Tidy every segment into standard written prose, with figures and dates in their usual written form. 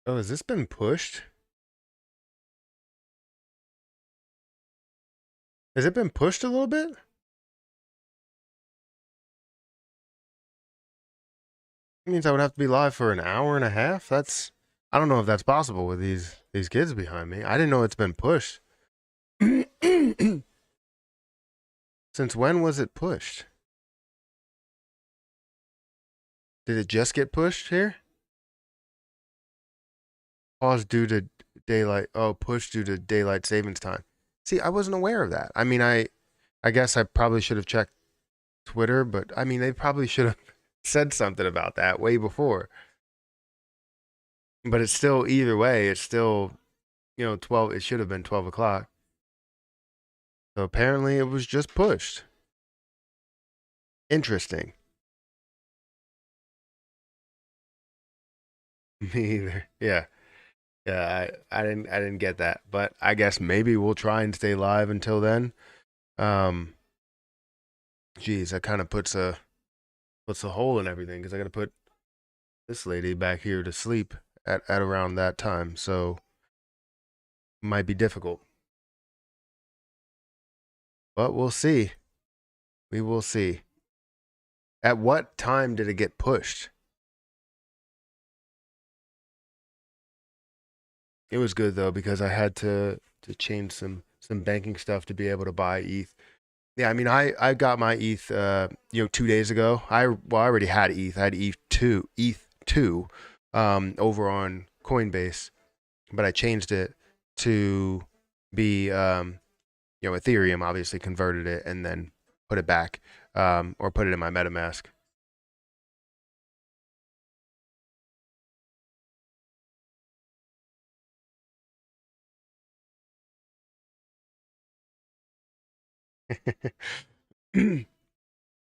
Oh, has this been pushed? Has it been pushed a little bit? It means I would have to be live for an hour and a half. I don't know if that's possible with these kids behind me. I didn't know it's been pushed. Since when was it pushed? Did it just get pushed here? Pause due to daylight. Oh, push due to daylight savings time. See, I wasn't aware of that. I mean, I guess I probably should have checked Twitter, but I mean, they probably should have said something about that way before. But it's still either way. It's still 12. It should have been 12 o'clock. So apparently, it was just pushed. Interesting. Me either. Yeah. Yeah, I didn't get that. But I guess maybe we'll try and stay live until then. Um geez, that kind of puts a hole in everything because I got to put this lady back here to sleep at around that time. So might be difficult. But we'll see. We will see. At what time did it get pushed? It was good though because I had to change some banking stuff to be able to buy ETH. Yeah, I mean, I got my ETH 2 days ago. I already had ETH. I had ETH two over on Coinbase, but I changed it to be Ethereum. Obviously, converted it and then put it back or put it in my MetaMask.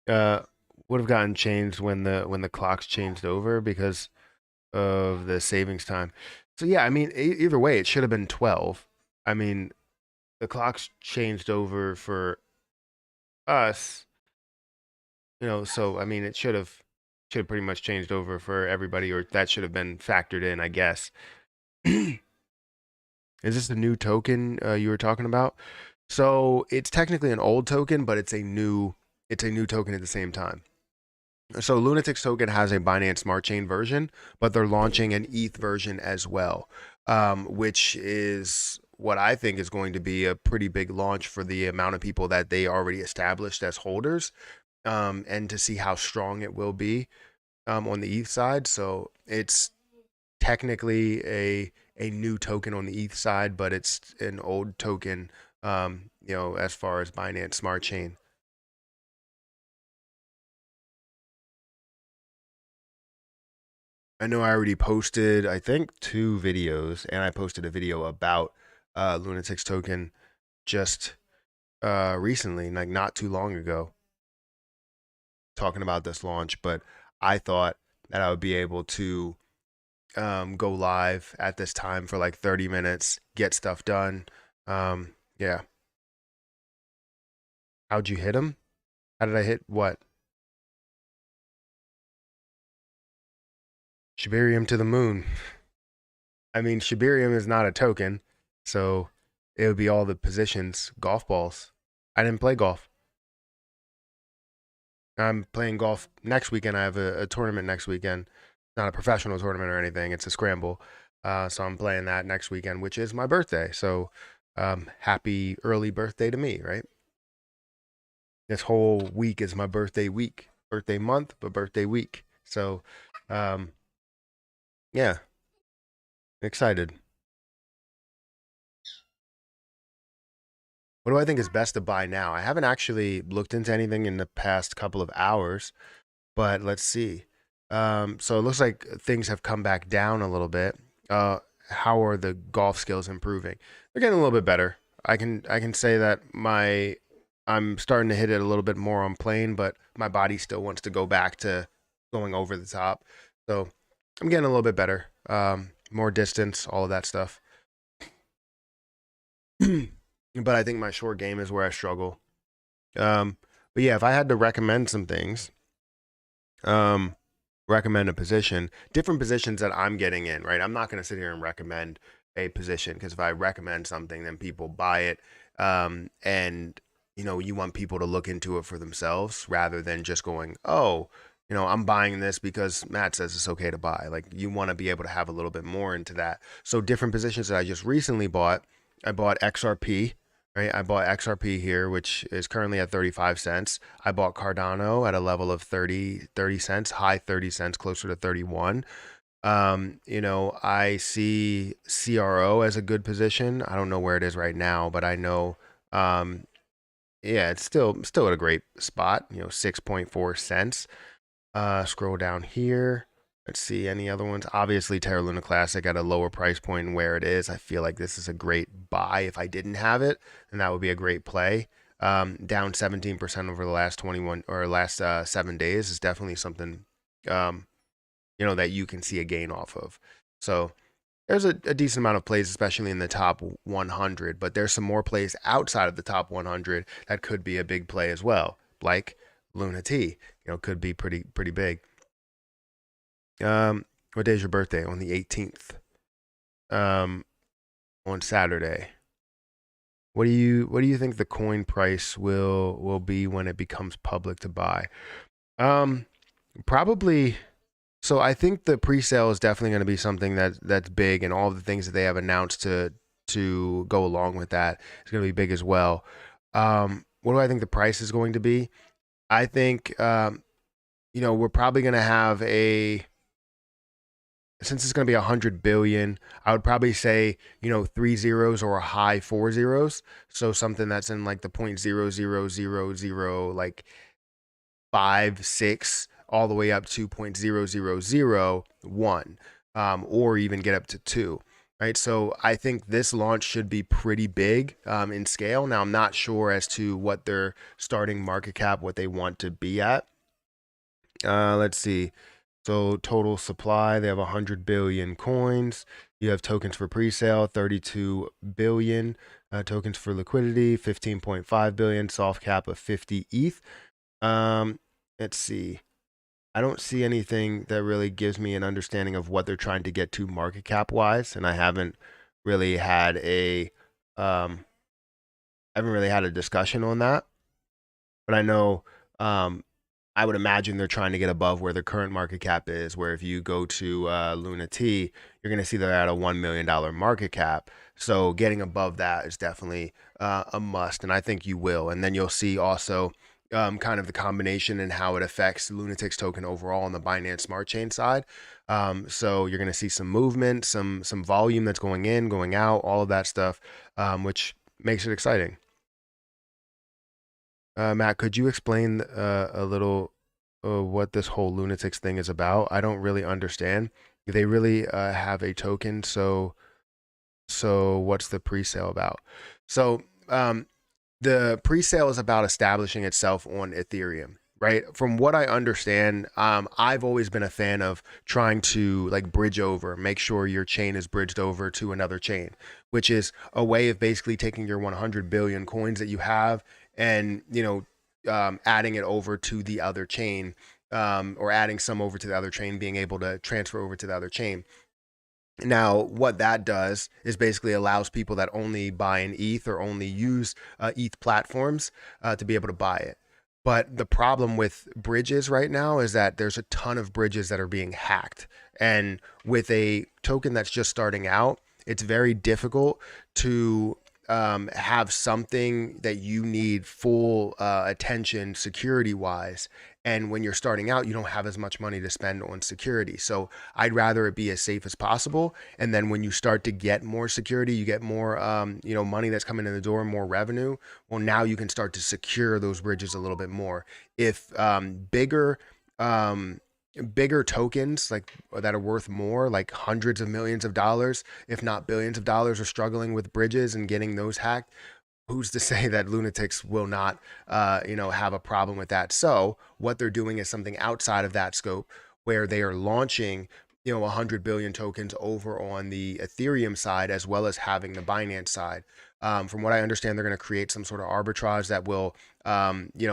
uh, would have gotten changed when the clocks changed over because of the savings time. So yeah, I mean, either way, it should have been 12. I mean, the clocks changed over for us, so I mean, it should have pretty much changed over for everybody, or that should have been factored in, I guess. Is this the new token you were talking about? So it's technically an old token, but it's a new token at the same time. So Lunatics token has a Binance Smart Chain version, but they're launching an ETH version as well, which is what I think is going to be a pretty big launch for the amount of people that they already established as holders, and to see how strong it will be on the ETH side. So it's technically a new token on the ETH side, but it's an old token, as far as Binance Smart Chain. I know I already posted, I think, 2 videos, and I posted a video about Lunatics token just recently, like not too long ago, talking about this launch. But I thought that I would be able to go live at this time for like 30 minutes, get stuff done. Yeah. How'd you hit him? How did I hit what? Shibarium to the moon. I mean, Shibarium is not a token, so it would be all the positions, golf balls. I didn't play golf. I'm playing golf next weekend. I have a tournament next weekend. Not a professional tournament or anything. It's a scramble. So I'm playing that next weekend, which is my birthday. So happy early birthday to me, right? This whole week is my birthday week, birthday month, but birthday week. So um, yeah, excited. What do I think is best to buy now? I haven't actually looked into anything in the past couple of hours, but let's see. So it looks like things have come back down a little bit. How are the golf skills improving? They're getting a little bit better. I can say that I'm starting to hit it a little bit more on plane, but my body still wants to go back to going over the top. So I'm getting a little bit better. More distance, all of that stuff. But I think my short game is where I struggle. But yeah, if I had to recommend some things, um, recommend a position, different positions that I'm getting in, right? I'm not going to sit here and recommend a position because if I recommend something, then people buy it. And you want people to look into it for themselves rather than just going, oh, I'm buying this because Matt says it's okay to buy. Like you want to be able to have a little bit more into that. So different positions that I just recently bought, I bought XRP. Right, I bought XRP here, which is currently at 35 cents. I bought Cardano at a level of 30 cents, high 30 cents, closer to 31. I see CRO as a good position. I don't know where it is right now, but I know, um, yeah, it's still at a great spot, 6.4 cents. Scroll down here. Let's see any other ones. Obviously, Terra Luna Classic at a lower price point and where it is. I feel like this is a great buy. If I didn't have it, then that would be a great play. Down 17% over the last 21 or last 7 days is definitely something um, that you can see a gain off of. So there's a decent amount of plays, especially in the top 100. But there's some more plays outside of the top 100 that could be a big play as well, like Lunatics. Could be pretty big. What day is your birthday? On the 18th. On Saturday. What do you think the coin price will be when it becomes public to buy? Um, Probably. So I think the pre-sale is definitely going to be something that's big, and all of the things that they have announced to go along with that is going to be big as well. What do I think the price is going to be? I think we're probably going to have since it's going to be 100 billion, I would probably say, three zeros or a high four zeros. So something that's in like the point zero zero zero zero, like 5, 6, all the way up to 0.0001, or even get up to 2. Right. So I think this launch should be pretty big in scale. Now, I'm not sure as to what their starting market cap, what they want to be at. Let's see. So total supply, they have 100 billion coins. You have tokens for pre-sale, 32 billion. Tokens for liquidity, 15.5 billion. Soft cap of 50 ETH. Let's see. I don't see anything that really gives me an understanding of what they're trying to get to market cap wise, and I really had a um, haven't really had a discussion on that. But I know I would imagine they're trying to get above where their current market cap is, where if you go to Luna T, you're going to see they're at a $1 million market cap. So getting above that is definitely a must, and I think you will. And then you'll see also kind of the combination and how it affects Lunatics token overall on the Binance Smart Chain side. So you're going to see some movement, some volume that's going in, going out, all of that stuff, which makes it exciting. Matt, could you explain a little what this whole Lunatics thing is about? I don't really understand. They really have a token, so what's the pre-sale about? So the pre-sale is about establishing itself on Ethereum, right? From what I understand, I've always been a fan of trying to like bridge over, make sure your chain is bridged over to another chain, which is a way of basically taking your 100 billion coins that you have and adding it over to the other chain, or adding some over to the other chain, being able to transfer over to the other chain. Now, what that does is basically allows people that only buy an ETH or only use ETH platforms to be able to buy it. But the problem with bridges right now is that there's a ton of bridges that are being hacked. And with a token that's just starting out, it's very difficult to have something that you need full attention security wise. And when you're starting out, you don't have as much money to spend on security. So I'd rather it be as safe as possible. And then when you start to get more security, you get more, money that's coming in the door, more revenue. Well, now you can start to secure those bridges a little bit more. If bigger tokens like that are worth more, like hundreds of millions of dollars, if not billions of dollars, are struggling with bridges and getting those hacked, who's to say that Lunatics will not, have a problem with that? So what they're doing is something outside of that scope, where they are launching 100 billion tokens over on the Ethereum side, as well as having the Binance side. From what I understand, they're going to create some sort of arbitrage that will,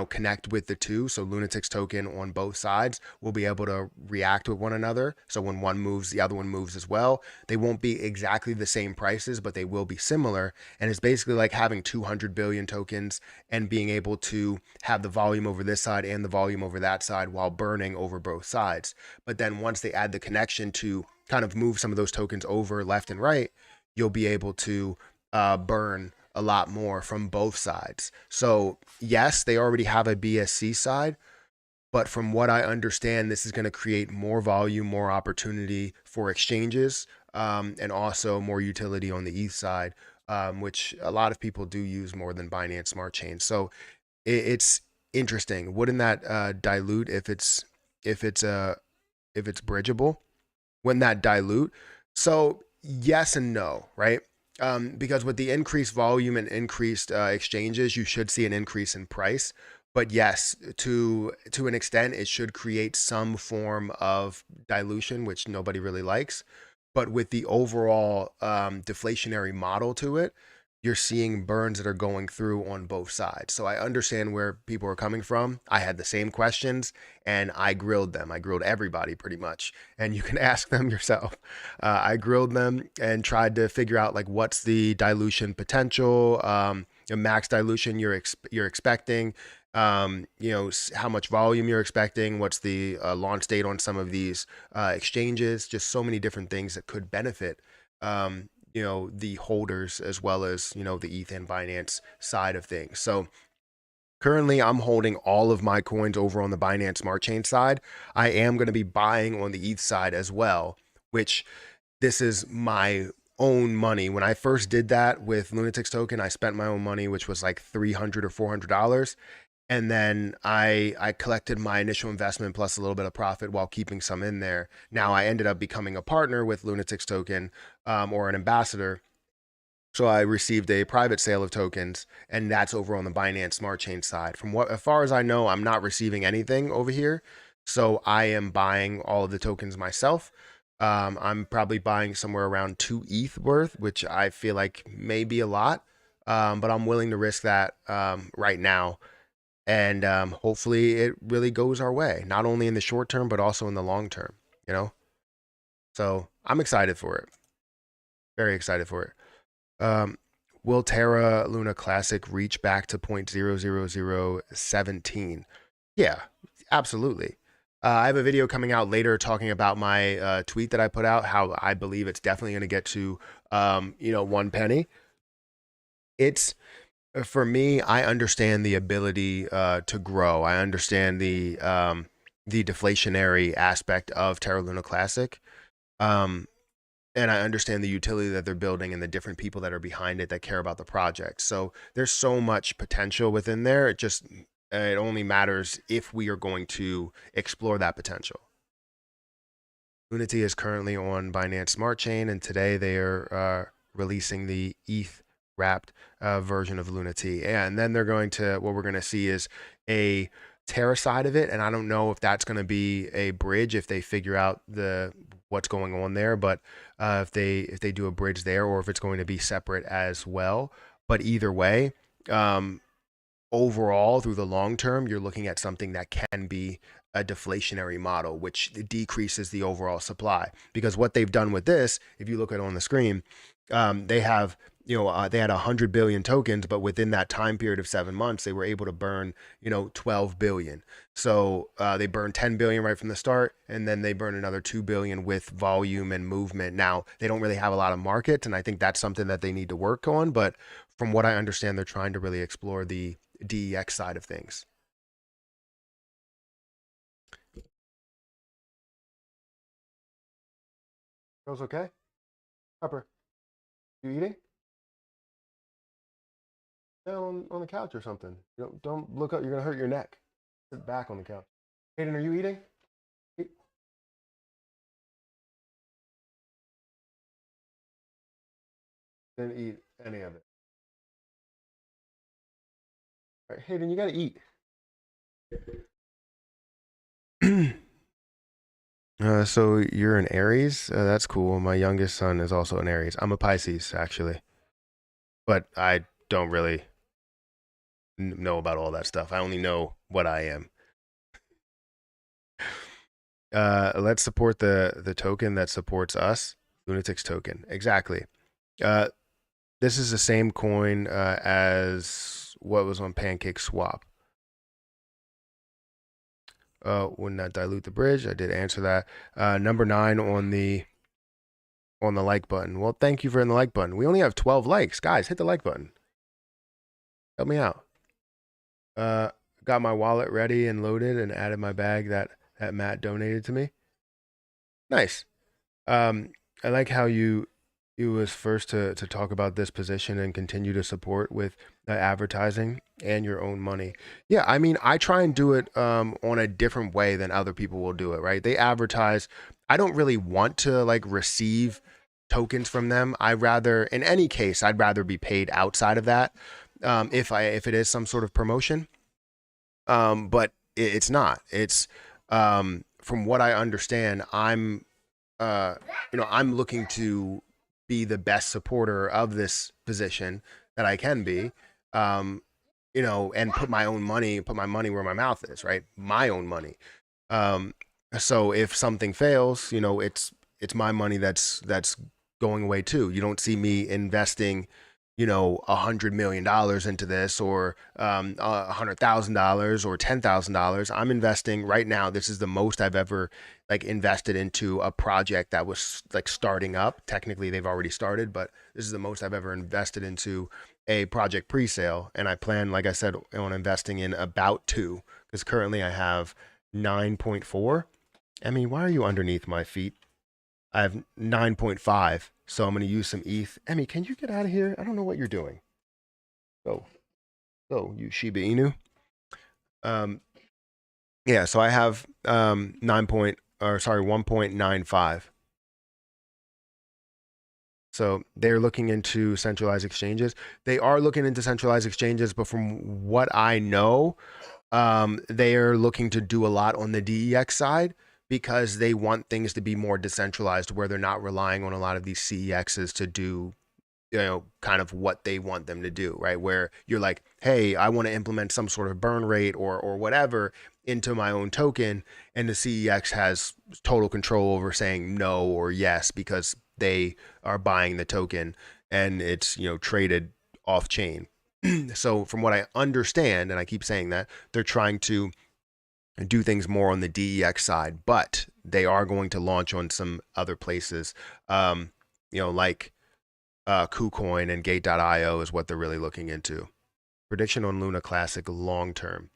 connect with the two. So Lunatics token on both sides will be able to react with one another. So when one moves, the other one moves as well. They won't be exactly the same prices, but they will be similar. And it's basically like having 200 billion tokens and being able to have the volume over this side and the volume over that side while burning over both sides. But then once they add the connection to kind of move some of those tokens over left and right, you'll be able to burn a lot more from both sides. So yes, they already have a BSC side, but from what I understand, this is going to create more volume, more opportunity for exchanges, and also more utility on the ETH side, which a lot of people do use more than Binance Smart Chain. So it's interesting. Wouldn't that dilute if it's bridgeable? Wouldn't that dilute? So yes and no, right? Because with the increased volume and increased exchanges, you should see an increase in price. But yes, to an extent, it should create some form of dilution, which nobody really likes. But with the overall deflationary model to it, you're seeing burns that are going through on both sides. So I understand where people are coming from. I had the same questions and I grilled them. I grilled everybody pretty much. And you can ask them yourself. I grilled them and tried to figure out like what's the dilution potential, the max dilution you're expecting, how much volume you're expecting, what's the launch date on some of these exchanges, just so many different things that could benefit the holders as well as the ETH and Binance side of things. So currently I'm holding all of my coins over on the Binance Smart Chain side. I am going to be buying on the ETH side as well, which this is my own money. When I first did that with Lunatics token, I spent my own money, which was like $300 or $400. And then I collected my initial investment plus a little bit of profit while keeping some in there. Now I ended up becoming a partner with Lunatics token, or an ambassador. So I received a private sale of tokens, and that's over on the Binance Smart Chain side. As far as I know, I'm not receiving anything over here. So I am buying all of the tokens myself. I'm probably buying somewhere around 2 ETH worth, which I feel like may be a lot. But I'm willing to risk that right now. And hopefully it really goes our way, not only in the short term, but also in the long term, you know? So I'm excited for it. Very excited for it. Will Terra Luna Classic reach back to 0.00017? Yeah, absolutely. I have a video coming out later talking about my tweet that I put out, how I believe it's definitely going to get to, 1 penny. It's For me, I understand the ability to grow. I understand the deflationary aspect of Terra Luna Classic. Um, and I understand the utility that they're building and the different people that are behind it that care about the project. So there's so much potential within there. It only matters if we are going to explore that potential. Unity is currently on Binance Smart Chain, and today they are releasing the ETH wrapped version of Lunati. And then what we're going to see is a Terra side of it. And I don't know if that's going to be a bridge if they figure out what's going on there, but if they do a bridge there, or if it's going to be separate as well. But either way, overall, through the long term, you're looking at something that can be a deflationary model, which decreases the overall supply. Because what they've done with this, if you look at it on the screen, they have, they had 100 billion tokens, but within that time period of 7 months, they were able to burn, 12 billion. So they burned 10 billion right from the start, and then they burned another 2 billion with volume and movement. Now, they don't really have a lot of markets, and I think that's something that they need to work on. But from what I understand, they're trying to really explore the DEX side of things. Girls okay? Pepper, you eating? Down on the couch or something. Don't look up. You're gonna hurt your neck. Sit back on the couch. Hayden, are you eating? Eat. Didn't eat any of it. All right, Hayden, you gotta eat. All So you're an Aries? That's cool. My youngest son is also an Aries. I'm a Pisces, actually, but I don't really know about all that stuff. I only know what I am. Let's support the token that supports us. Lunatics token. Exactly. Uh, this is the same coin as what was on Pancake Swap. Would not dilute the bridge. I did answer that. Number 9 on the like button. Well, thank you for hitting the like button. We only have 12 likes. Guys, hit the like button. Help me out. Got my wallet ready and loaded and added my bag that Matt donated to me. Nice. I like how you was first to talk about this position and continue to support with advertising and your own money. Yeah, I mean, I try and do it on a different way than other people will do it, right? They advertise. I don't really want to like receive tokens from them. I rather, in any case, I'd rather be paid outside of that. If it is some sort of promotion, but it's not. It's from what I understand, uh, I'm looking to be the best supporter of this position that I can be, um, and put my money where my mouth is, right? My own money. Um, so if something fails, it's my money that's going away too. You don't see me investing, $100 million into this, or $100,000 or $10,000. I'm investing right now. This is the most I've ever like invested into a project that was like starting up. Technically, they've already started, but this is the most I've ever invested into a project pre-sale. And I plan, like I said, on investing in about two, because currently I have 9.4. Emmy, why are you underneath my feet? I have 9.5, so I'm going to use some ETH. Emmy, can you get out of here? I don't know what you're doing. Go, go, you Shiba Inu. Um, yeah, so I have 1.95. So they're looking into centralized exchanges. They are looking into centralized exchanges, but from what I know, they are looking to do a lot on the DEX side because they want things to be more decentralized, where they're not relying on a lot of these CEXs to do, kind of what they want them to do, right? Where you're like, hey, I want to implement some sort of burn rate or whatever into my own token, and the CEX has total control over saying no or yes because they are buying the token and it's traded off chain. So from what I understand, and I keep saying that, they're trying to do things more on the DEX side, but they are going to launch on some other places, like KuCoin and Gate.io is what they're really looking into. Prediction on Luna Classic long term.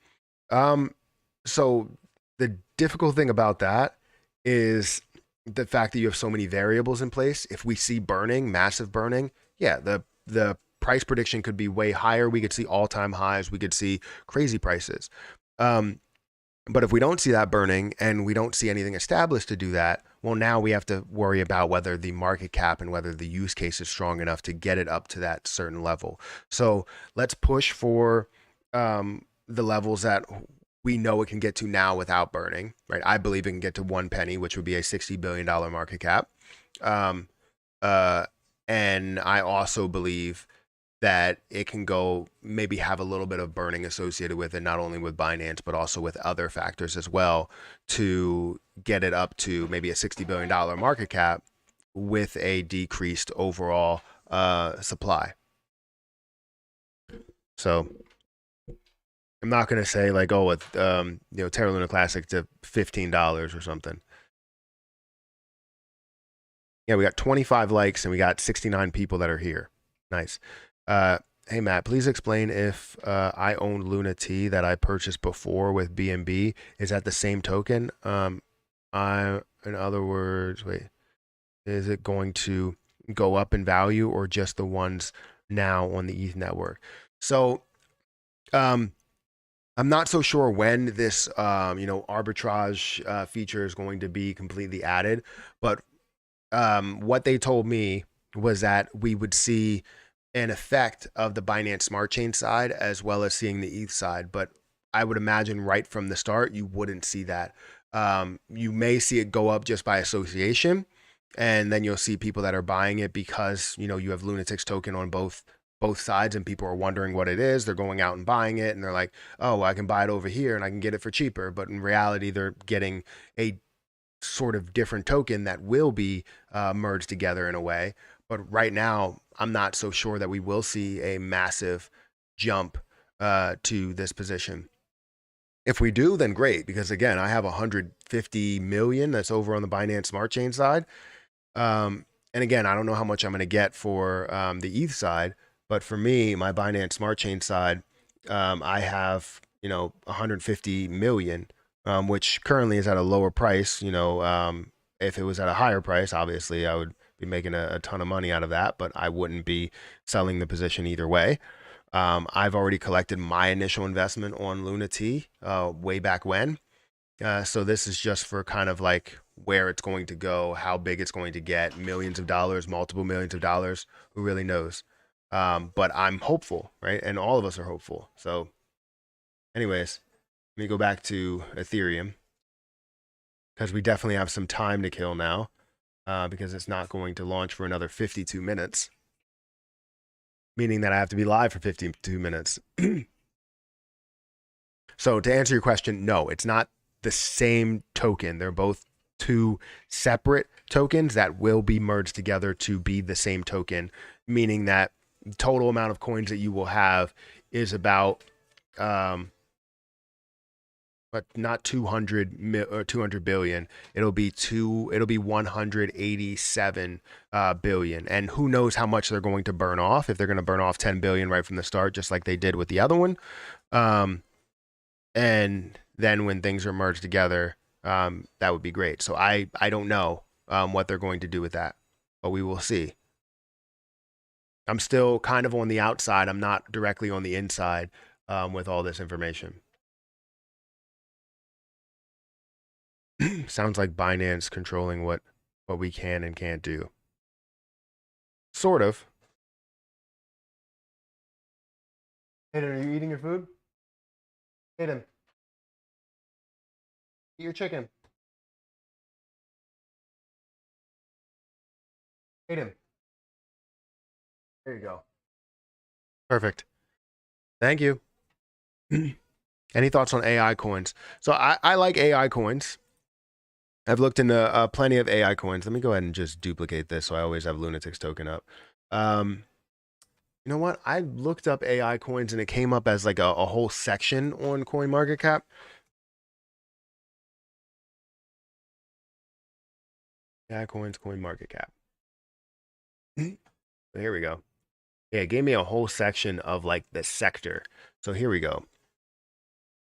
So the difficult thing about that is the fact that you have so many variables in place. If we see burning, massive burning, yeah, the price prediction could be way higher. We could see all-time highs. We could see crazy prices. But if we don't see that burning and we don't see anything established to do that, well, now we have to worry about whether the market cap and whether the use case is strong enough to get it up to that certain level. So let's push for the levels that we know it can get to now without burning, right? I believe it can get to 1 penny, which would be a $60 billion market cap. And I also believe that it can go maybe have a little bit of burning associated with it, not only with Binance, but also with other factors as well, to get it up to maybe a $60 billion market cap with a decreased overall supply. So I'm not going to say like, oh, with, Terra Luna Classic to $15 or something. Yeah, we got 25 likes and we got 69 people that are here. Nice. Hey Matt, please explain if I owned Luna T that I purchased before with BNB. Is that the same token? In other words, wait, is it going to go up in value or just the ones now on the ETH network? So, I'm not so sure when this, arbitrage feature is going to be completely added, but what they told me was that we would see an effect of the Binance Smart Chain side as well as seeing the ETH side. But I would imagine right from the start, you wouldn't see that. You may see it go up just by association, and then you'll see people that are buying it because you have Lunatics token on both sides, and people are wondering what it is. They're going out and buying it, and they're like, "Oh, well, I can buy it over here, and I can get it for cheaper." But in reality, they're getting a sort of different token that will be merged together in a way. But right now, I'm not so sure that we will see a massive jump to this position. If we do, then great, because again, I have 150 million that's over on the Binance Smart Chain side. And again, I don't know how much I'm going to get for the ETH side, but for me, my Binance Smart Chain side, I have 150 million, which currently is at a lower price. If it was at a higher price, obviously I would be making a ton of money out of that, but I wouldn't be selling the position either way. I've already collected my initial investment on Lunati way back when. So this is just for kind of like where it's going to go, how big it's going to get, millions of dollars, multiple millions of dollars. Who really knows? But I'm hopeful, right? And all of us are hopeful. So anyways, let me go back to Ethereum because we definitely have some time to kill now because it's not going to launch for another 52 minutes, meaning that I have to be live for 52 minutes. So to answer your question, no, it's not the same token. They're both two separate tokens that will be merged together to be the same token, meaning that the total amount of coins that you will have is about but not 200 or 200 billion. It'll be 187 billion. And who knows how much they're going to burn off, if they're going to burn off 10 billion right from the start, just like they did with the other one. And then when things are merged together, that would be great. So I don't know what they're going to do with that, but we will see. I'm still kind of on the outside. I'm not directly on the inside with all this information. Sounds like Binance controlling what we can and can't do. Sort of. Hayden, are you eating your food? Hayden, eat your chicken. Hayden. There you go. Perfect. Thank you. Any thoughts on AI coins? So I like AI coins. I've looked into plenty of AI coins. Let me go ahead and just duplicate this so I always have Lunatics token up. You know what? I looked up AI coins and it came up as like a whole section on CoinMarketCap. AI coins, CoinMarketCap. Here we go. Yeah, it gave me a whole section of like the sector. So here we go.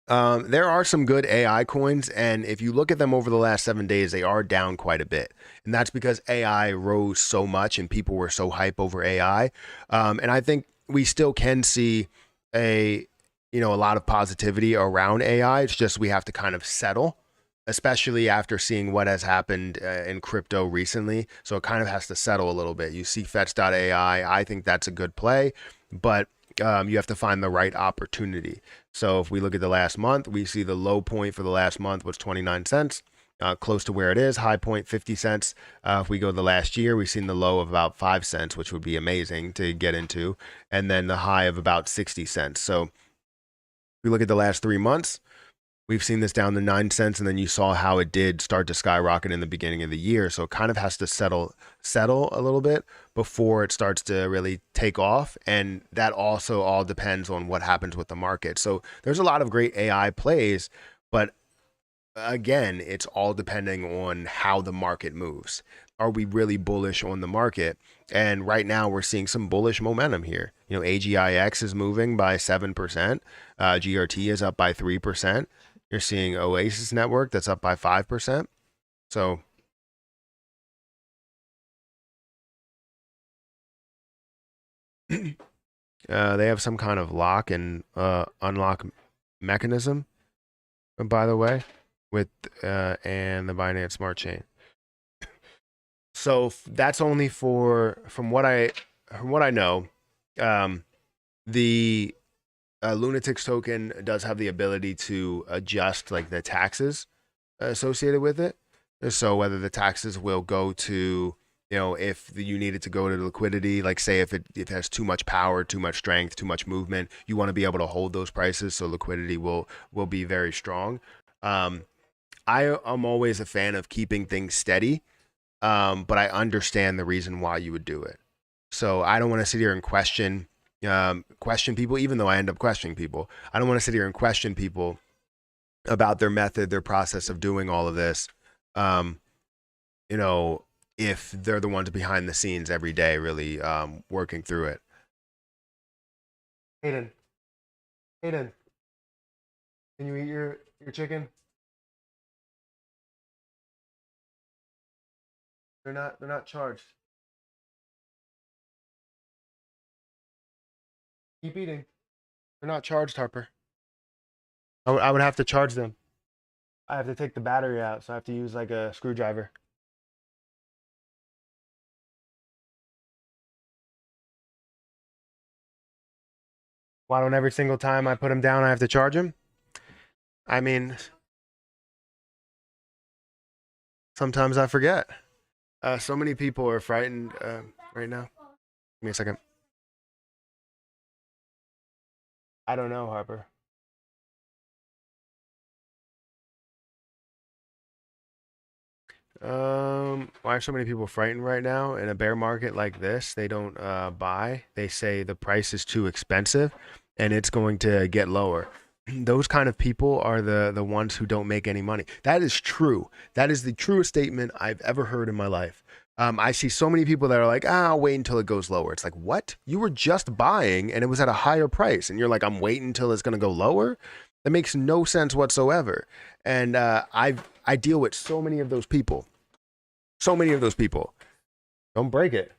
There are some good AI coins, and if you look at them over the last 7 days, they are down quite a bit. And that's because AI rose so much and people were so hype over AI. And I think we still can see a lot of positivity around AI. It's just we have to kind of settle, especially after seeing what has happened in crypto recently. So it kind of has to settle a little bit. You see Fetch.ai, I think that's a good play, but you have to find the right opportunity. So if we look at the last month, we see the low point for the last month was 29 cents, close to where it is. High point 50 cents. If we go the last year, we've seen the low of about 5 cents, which would be amazing to get into, and then the high of about 60 cents. So if we look at the last 3 months, we've seen this down to 9 cents, and then you saw how it did start to skyrocket in the beginning of the year. So it kind of has to settle a little bit before it starts to really take off. And that also all depends on what happens with the market. So there's a lot of great AI plays, but again, it's all depending on how the market moves. Are we really bullish on the market? And right now we're seeing some bullish momentum here. AGIX is moving by 7%. GRT is up by 3%. You're seeing Oasis Network that's up by 5%. So they have some kind of lock and unlock mechanism, by the way, with and the Binance Smart Chain. So that's only from what I know, the Lunatics token does have the ability to adjust like the taxes associated with it. So whether the taxes will go to, if you need it to go to liquidity, like say if it has too much power, too much strength, too much movement, you want to be able to hold those prices so liquidity will be very strong. Um, I am always a fan of keeping things steady, but I understand the reason why you would do it. So I don't want to sit here and question people, even though I end up questioning people. I don't want to sit here and question people about their method, their process of doing all of this. Um, you know, if they're the ones behind the scenes every day, really working through it. Hayden, Hayden, can you eat your chicken? They're not charged. Keep eating. They're not charged, Harper. I would have to charge them. I have to take the battery out, so I have to use like a screwdriver. Why don't every single time I put them down, I have to charge them? I mean, sometimes I forget. So many people are frightened right now. Give me a second. I don't know, Harper. Why are so many people frightened right now? In a bear market like this, they don't buy. They say the price is too expensive and it's going to get lower. Those kind of people are the ones who don't make any money. That is true. That is the truest statement I've ever heard in my life. I see so many people that are like, I'll wait until it goes lower. It's like, what? You were just buying and it was at a higher price. And you're like, I'm waiting until it's going to go lower? That makes no sense whatsoever. And I deal with so many of those people. So many of those people. Don't break it.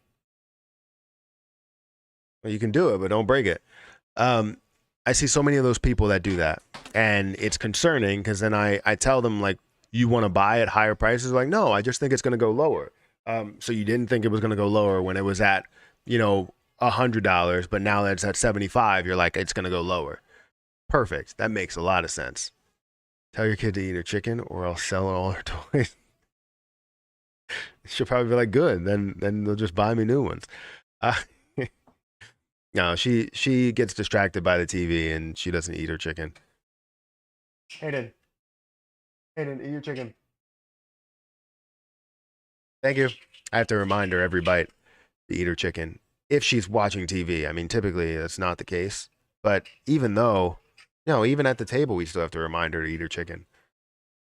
Well, you can do it, but don't break it. Um, I see so many of those people that do that. And it's concerning because then I tell them, like, you want to buy at higher prices? Like, no, I just think it's going to go lower. So you didn't think it was going to go lower when it was at, $100, but now that it's at 75, you're like, it's going to go lower. Perfect. That makes a lot of sense. Tell your kid to eat her chicken or I'll sell all her toys. She'll probably be like, good. Then they'll just buy me new ones. Uh, no, she gets distracted by the TV and she doesn't eat her chicken. Hayden, Hayden, eat your chicken. Thank you. I have to remind her every bite to eat her chicken if she's watching TV. I mean, typically that's not the case, but even though, even at the table, we still have to remind her to eat her chicken.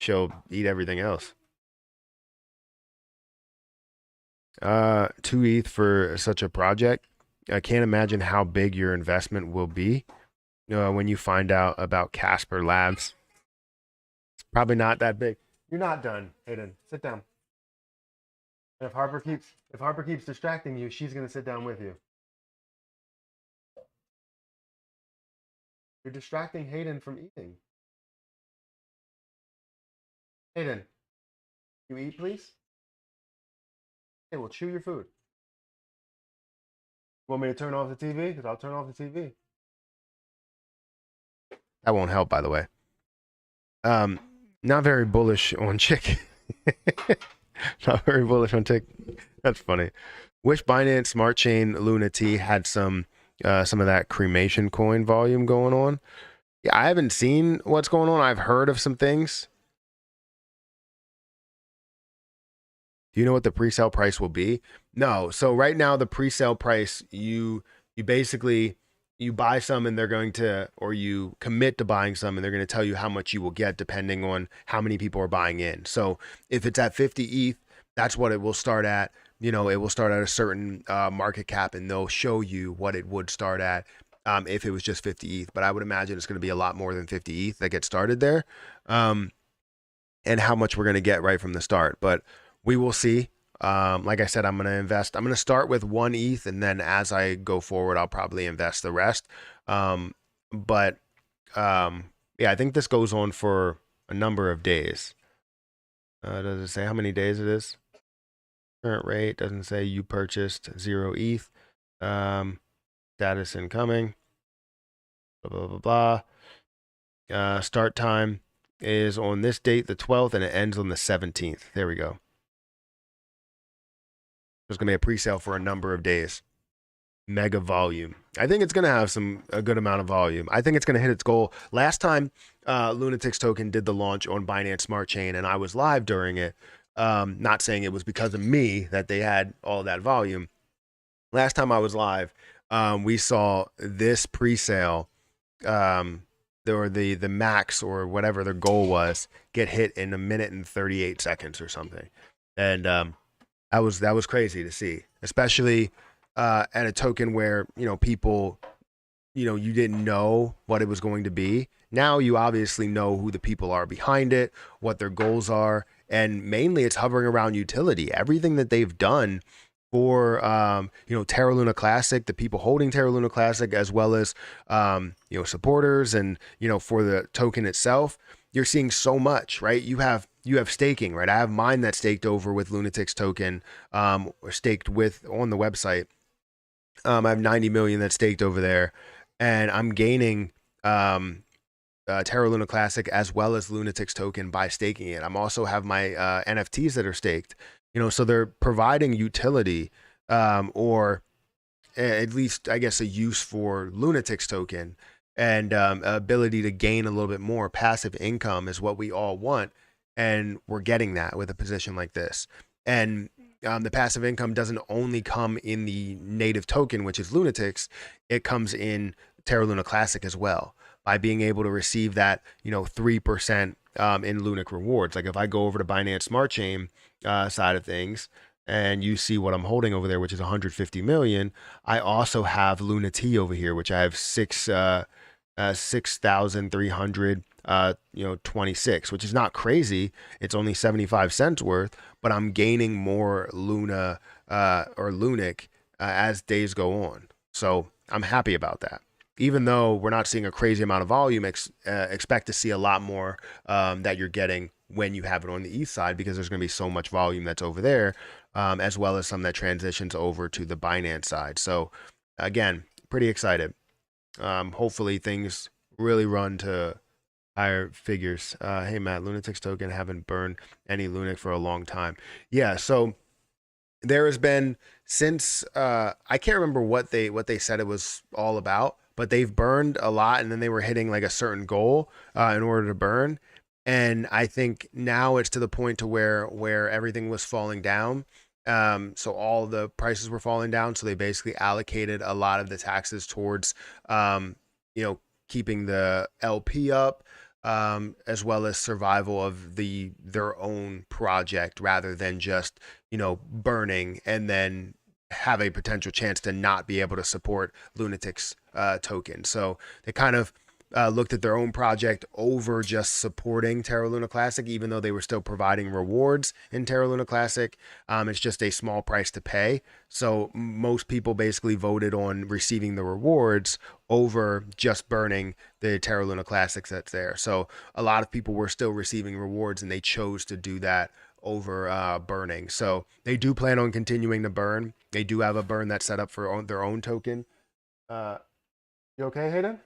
She'll eat everything else. 2 ETH for such a project. I can't imagine how big your investment will be. When you find out about Casper Labs, it's probably not that big. You're not done, Hayden. Sit down. And if Harper keeps distracting you, she's gonna sit down with you. You're distracting Hayden from eating. Hayden, you eat, please. Hey, well, chew your food. Want me to turn off the TV? Because I'll turn off the TV. That won't help, by the way. Um, Not very bullish on chicken. Not very bullish on tick. That's funny. Wish Binance Smart Chain Luna T had some of that cremation coin volume going on. Yeah, I haven't seen what's going on. I've heard of some things. Do you know what the pre-sale price will be? No. So right now the pre-sale price, you basically you buy some and they're going to, or you commit to buying some and they're going to tell you how much you will get depending on how many people are buying in. So if it's at 50 ETH, that's what it will start at. It will start at a certain market cap and they'll show you what it would start at if it was just 50 ETH. But I would imagine it's going to be a lot more than 50 ETH that gets started there. And how much we're going to get right from the start. But we will see. Like I said, I'm going to invest. I'm going to start with 1 ETH, and then as I go forward, I'll probably invest the rest. But yeah, I think this goes on for a number of days. Does it say how many days it is? Current rate doesn't say. You purchased 0 ETH. Status incoming. Blah blah blah blah. Start time is on this date, the 12th, and it ends on the 17th. There we go. There's going to be a pre-sale for a number of days. Mega volume. I think it's going to have a good amount of volume. I think it's going to hit its goal. Last time Lunatics token did the launch on Binance Smart Chain, and I was live during it. Not saying it was because of me that they had all that volume. Last time I was live, we saw this pre-sale, or the max or whatever their goal was, get hit in 1 minute and 38 seconds or something, and that was crazy to see, especially at a token where people, you didn't know what it was going to be. Now you obviously know who the people are behind it, what their goals are, and mainly it's hovering around utility. Everything that they've done for Terra Luna Classic, the people holding Terra Luna Classic, as well as supporters, and for the token itself, you're seeing so much, right? You have staking, right? I have mine that's staked over with Lunatics token, or staked with on the website. I have 90 million that's staked over there, and I'm gaining Terra Luna Classic as well as Lunatics token by staking it. I'm also have my NFTs that are staked. So they're providing utility, or at least I guess a use for Lunatics token, and ability to gain a little bit more passive income is what we all want, and we're getting that with a position like this. And the passive income doesn't only come in the native token, which is Lunatics. It comes in Terra Luna Classic as well, by being able to receive that 3% in Lunic rewards. Like if I go over to Binance Smart Chain side of things, and you see what I'm holding over there, which is 150 million, I also have Lunati over here, which I have 6,300 26, which is not crazy. It's only 75 cents worth, but I'm gaining more Luna or Lunic as days go on. So I'm happy about that. Even though we're not seeing a crazy amount of volume, expect to see a lot more that you're getting when you have it on the ETH side, because there's going to be so much volume that's over there, as well as some that transitions over to the Binance side. So again, pretty excited. Hopefully things really run to higher figures. Hey Matt, Lunatics token haven't burned any Lunic for a long time. Yeah, so there has been, since I can't remember what they said it was all about, but they've burned a lot, and then they were hitting like a certain goal in order to burn. And I think now it's to the point to where everything was falling down. So all the prices were falling down. So they basically allocated a lot of the taxes towards, keeping the LP up, as well as survival of their own project, rather than just burning and then have a potential chance to not be able to support Lunatics token. So they kind of looked at their own project over just supporting Terra Luna Classic, even though they were still providing rewards in Terra Luna Classic. It's just a small price to pay. So most people basically voted on receiving the rewards over just burning the Terra Luna Classics that's there. So a lot of people were still receiving rewards, and they chose to do that over burning. So they do plan on continuing to burn. They do have a burn that's set up for their own token. You okay, Hayden?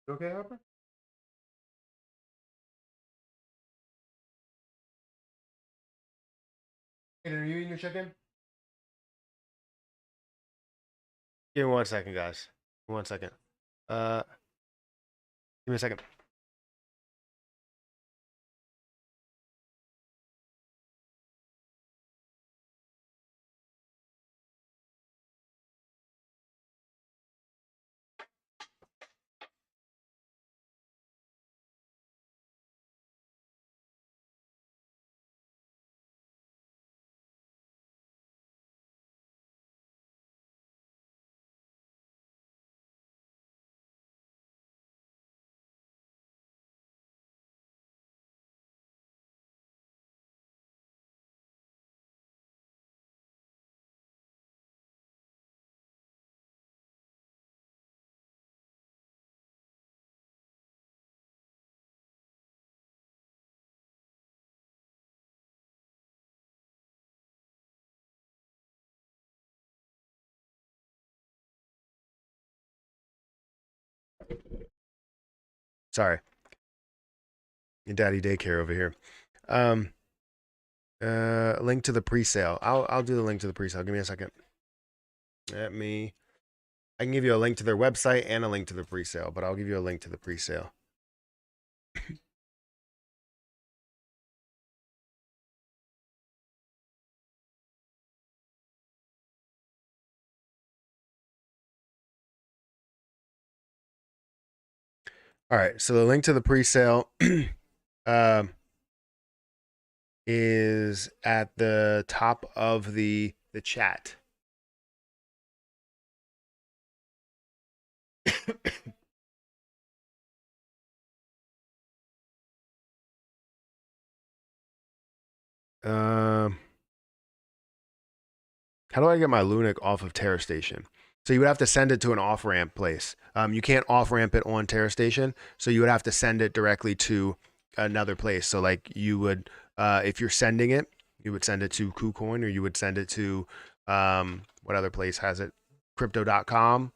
You okay, Harper? Hayden, are you eating your chicken? Give me 1 second, guys. 1 second. Uh, give me a second. Sorry, your daddy daycare over here. Link to the pre-sale. I'll do the link to the pre-sale. Give me a second. I can give you a link to their website and a link to the pre-sale, but I'll give you a link to the pre-sale. All right, so the link to the pre-sale is at the top of the chat. How do I get my Lunic off of Terra Station? So you would have to send it to an off-ramp place. You can't off-ramp it on Terra Station, so you would have to send it directly to another place. So like you would, if you're sending it, you would send it to KuCoin, or you would send it to, what other place has it? Crypto.com,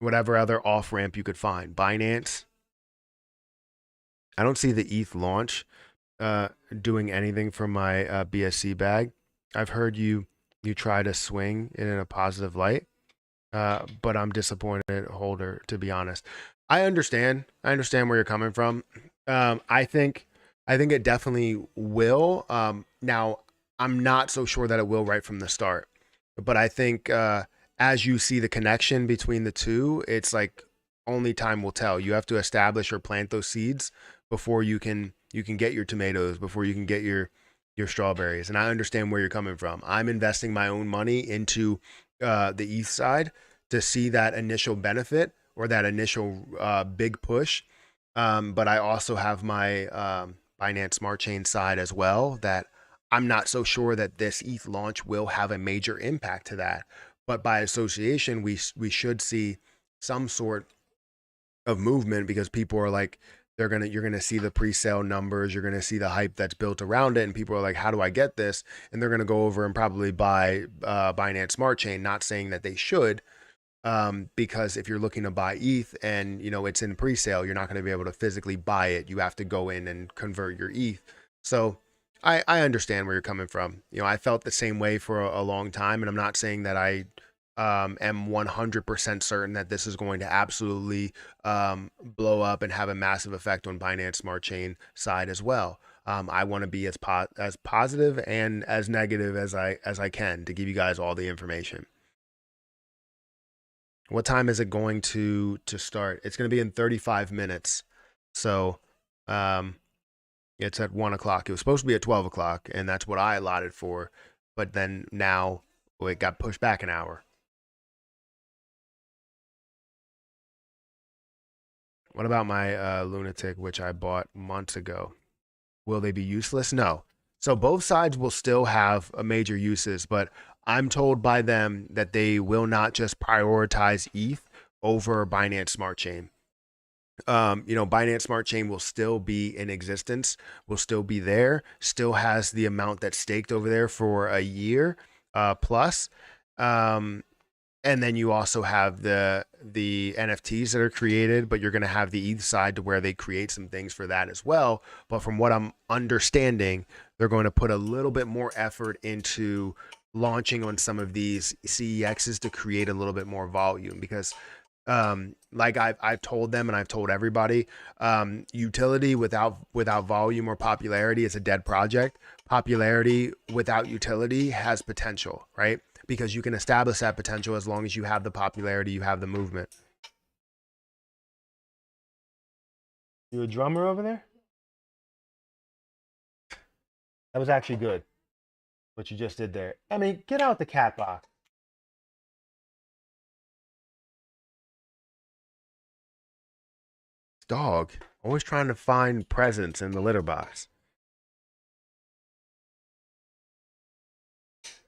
whatever other off-ramp you could find. Binance. I don't see the ETH launch doing anything for my BSC bag. I've heard you try to swing it in a positive light, but I'm disappointed, Holder, to be honest. I understand where you're coming from. I think it definitely will. Now, I'm not so sure that it will right from the start, but I think as you see the connection between the two, it's like only time will tell. You have to establish or plant those seeds before you can get your tomatoes, before you can get your strawberries. And I understand where you're coming from. I'm investing my own money into the ETH side to see that initial benefit or that initial big push. But I also have my Binance Smart Chain side as well, that I'm not so sure that this ETH launch will have a major impact to that. But by association, we should see some sort of movement, because people are like, you're gonna see the pre-sale numbers, you're gonna see the hype that's built around it, and people are like, how do I get this? And they're gonna go over and probably buy Binance Smart Chain. Not saying that they should, because if you're looking to buy ETH and it's in pre-sale, you're not gonna be able to physically buy it. You have to go in and convert your ETH. So I understand where you're coming from. I felt the same way for a long time, and I'm not saying that I am 100% certain that this is going to absolutely blow up and have a massive effect on Binance Smart Chain side as well. I want to be as positive and as negative as I can to give you guys all the information. What time is it going to start? It's going to be in 35 minutes. So it's at 1 o'clock. It was supposed to be at 12 o'clock, and that's what I allotted for. But then now it got pushed back an hour. What about my Lunatic, which I bought months ago? Will they be useless? No. So both sides will still have a major uses, but I'm told by them that they will not just prioritize ETH over Binance Smart Chain. Binance Smart Chain will still be in existence, will still be there, still has the amount that's staked over there for a year plus. And then you also have the NFTs that are created, but you're going to have the ETH side to where they create some things for that as well. But from what I'm understanding, they're going to put a little bit more effort into launching on some of these CEXs to create a little bit more volume, because like I've told them, and I've told everybody, utility without volume or popularity is a dead project. Popularity without utility has potential, right? Because you can establish that potential as long as you have the popularity, you have the movement. You a drummer over there? That was actually good, what you just did there. I mean, get out the cat box. Dog, always trying to find presents in the litter box.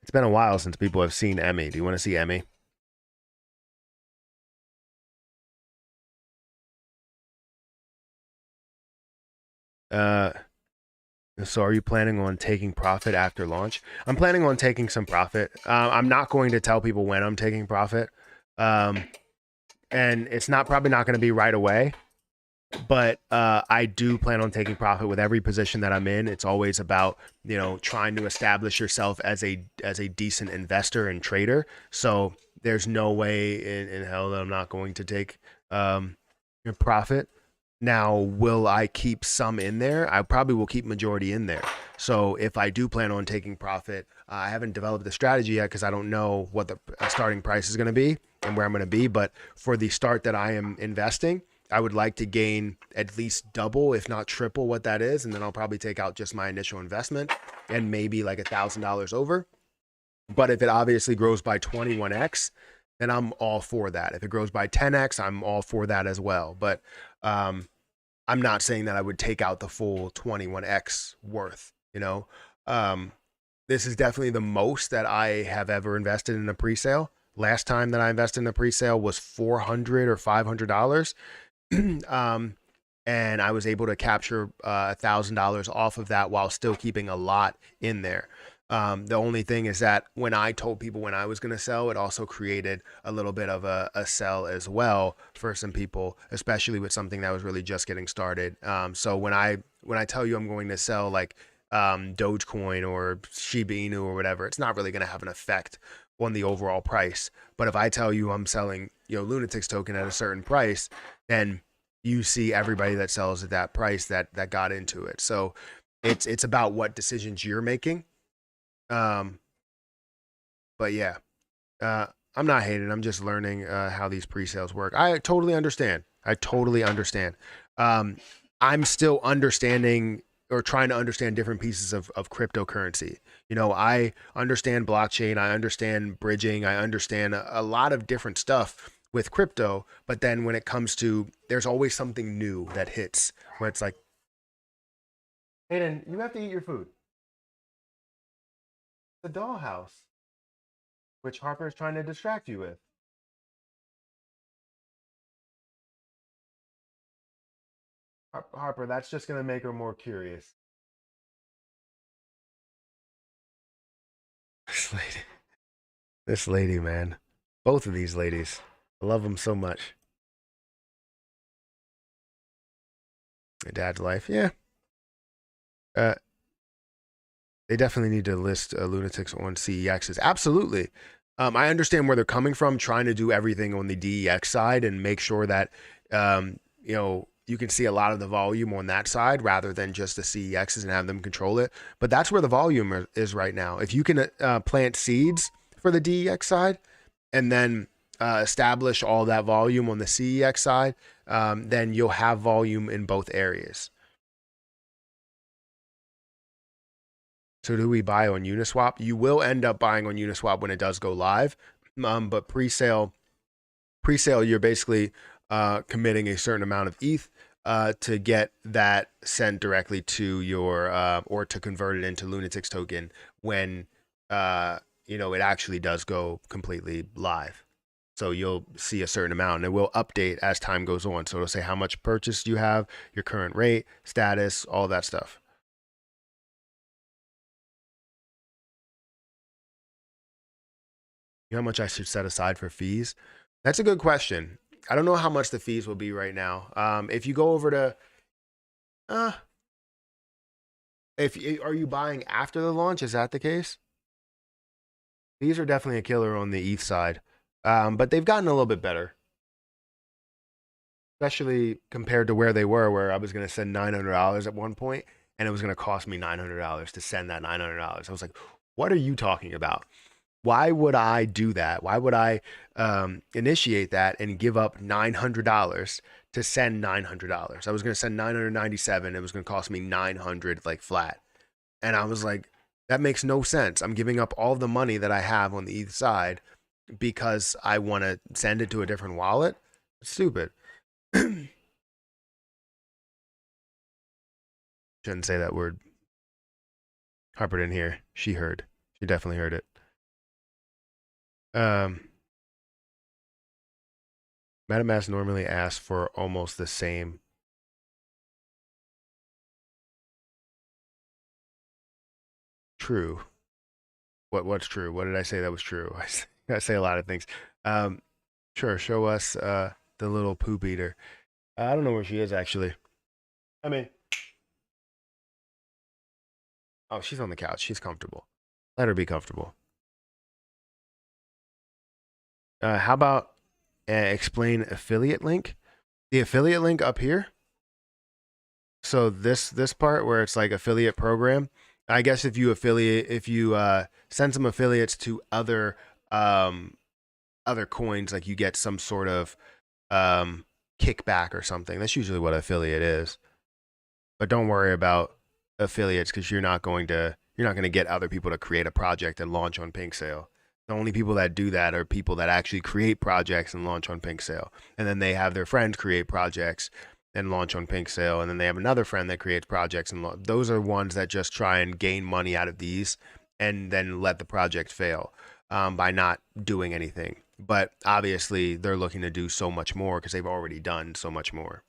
It's been a while since people have seen Emmy. Do you want to see Emmy? So are you planning on taking profit after launch? I'm planning on taking some profit. I'm not going to tell people when I'm taking profit. and it's not probably not going to be right away, but I do plan on taking profit with every position that I'm in. It's always about, trying to establish yourself as a decent investor and trader. So there's no way in hell that I'm not going to take a profit. Now, will I keep some in there? I probably will keep majority in there. So if I do plan on taking profit, I haven't developed the strategy yet because I don't know what the starting price is going to be and where I'm going to be. But for the start that I am investing, I would like to gain at least double, if not triple, what that is. And then I'll probably take out just my initial investment and maybe like $1,000 over. But if it obviously grows by 21x, then I'm all for that. If it grows by 10x, I'm all for that as well. But I'm not saying that I would take out the full 21x worth, This is definitely the most that I have ever invested in a pre-sale. Last time that I invested in a pre-sale was $400 or $500. And I was able to capture $1,000 off of that while still keeping a lot in there. The only thing is that when I told people when I was going to sell, it also created a little bit of a sell as well for some people, especially with something that was really just getting started. So when I tell you I'm going to sell like Dogecoin or Shiba Inu or whatever, it's not really going to have an effect on the overall price. But if I tell you I'm selling, Lunatics token at a certain price, then you see everybody that sells at that price that got into it. So it's about what decisions you're making. But yeah, I'm not hating. I'm just learning how these pre-sales work. I totally understand. I'm still understanding or trying to understand different pieces of cryptocurrency. I understand blockchain. I understand bridging. I understand a lot of different stuff with crypto. But then when it comes to, there's always something new that hits where it's like, Hayden, you have to eat your food. The dollhouse, which Harper is trying to distract you with. Harper, that's just going to make her more curious. This lady. This lady, man. Both of these ladies. I love them so much. My dad's life. Yeah. Uh, they definitely need to list Lunatics on CEXs. Absolutely. I understand where they're coming from, trying to do everything on the DEX side and make sure that, you can see a lot of the volume on that side rather than just the CEXs and have them control it. But that's where the volume is right now. If you can plant seeds for the DEX side and then establish all that volume on the CEX side, then you'll have volume in both areas. So do we buy on Uniswap? You will end up buying on Uniswap when it does go live. But pre-sale, you're basically committing a certain amount of ETH to get that sent directly to your, or to convert it into Lunatics token when, it actually does go completely live. So you'll see a certain amount and it will update as time goes on. So it'll say how much purchase you have, your current rate, status, all that stuff. You know how much I should set aside for fees? That's a good question. I don't know how much the fees will be right now. If you go over to, uh, are you buying after the launch? Is that the case? These are definitely a killer on the ETH side, but they've gotten a little bit better, especially compared to where they were, where I was going to send $900 at one point, and it was going to cost me $900 to send that $900. I was like, what are you talking about? Why would I do that? Why would I initiate that and give up $900 to send $900? I was going to send 997. It was going to cost me 900 like flat. And I was like, that makes no sense. I'm giving up all the money that I have on the ETH side because I want to send it to a different wallet. It's stupid. Shouldn't say that word. Harper didn't hear. She heard. She definitely heard it. MetaMask normally asks for almost the same. True. What's true? What did I say that was true? I say a lot of things. Sure, show us the little poop eater. I don't know where she is actually. I mean, oh, she's on the couch. She's comfortable. Let her be comfortable. How about explain affiliate link? The affiliate link up here. So this part where it's like affiliate program. I guess if you send some affiliates to um other coins, like you get some sort of um kickback or something. That's usually what affiliate is. But don't worry about affiliates because you're not going to get other people to create a project and launch on Pink Sale. The only people that do that are people that actually create projects and launch on Pink Sale. And then they have their friends create projects and launch on Pink Sale. And then they have another friend that creates projects and those are ones that just try and gain money out of these and then let the project fail by not doing anything. But obviously, they're looking to do so much more because they've already done so much more.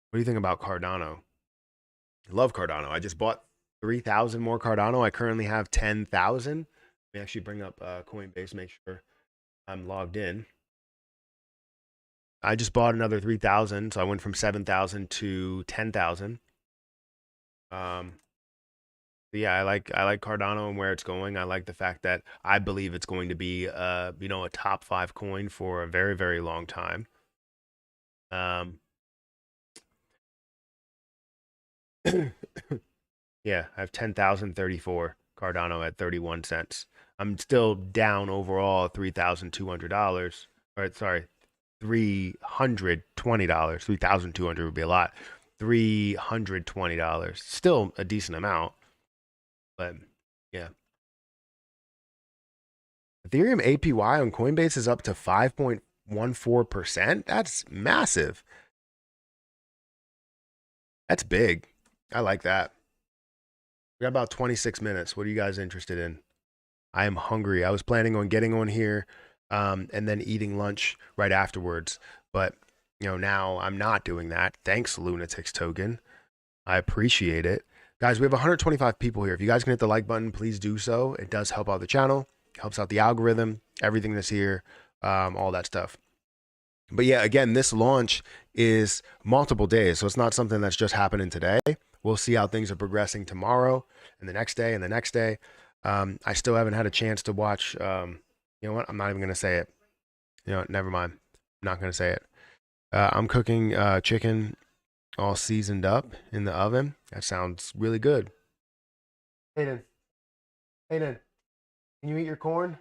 What do you think about Cardano? I love Cardano. I just bought 3,000 more Cardano. I currently have 10,000. Let me actually bring up Coinbase, make sure I'm logged in. I just bought another 3,000, so I went from 7,000 to 10,000. Um, yeah, I like Cardano and where it's going. I like the fact that I believe it's going to be a top 5 coin for a very, very long time. Um, Yeah, I have 10,034 Cardano at 31 cents. I'm still down overall $3,200. Or sorry, $320. 3,200 would be a lot. $320. Still a decent amount, but yeah. Ethereum APY on Coinbase is up to 5.14%. That's massive. That's big. I like that. We got about 26 minutes. What are you guys interested in? I am hungry. I was planning on getting on here and then eating lunch right afterwards. But, now I'm not doing that. Thanks, Lunatics Token. I appreciate it. Guys, we have 125 people here. If you guys can hit the like button, please do so. It does help out the channel, helps out the algorithm, everything that's here, all that stuff. But yeah, again, this launch is multiple days. So it's not something that's just happening today. We'll see how things are progressing tomorrow and the next day and the next day. I still haven't had a chance to watch. You know what? I'm not even going to say it. Never mind. I'm not going to say it. I'm cooking chicken all seasoned up in the oven. That sounds really good. Hayden, Hayden, can you eat your corn?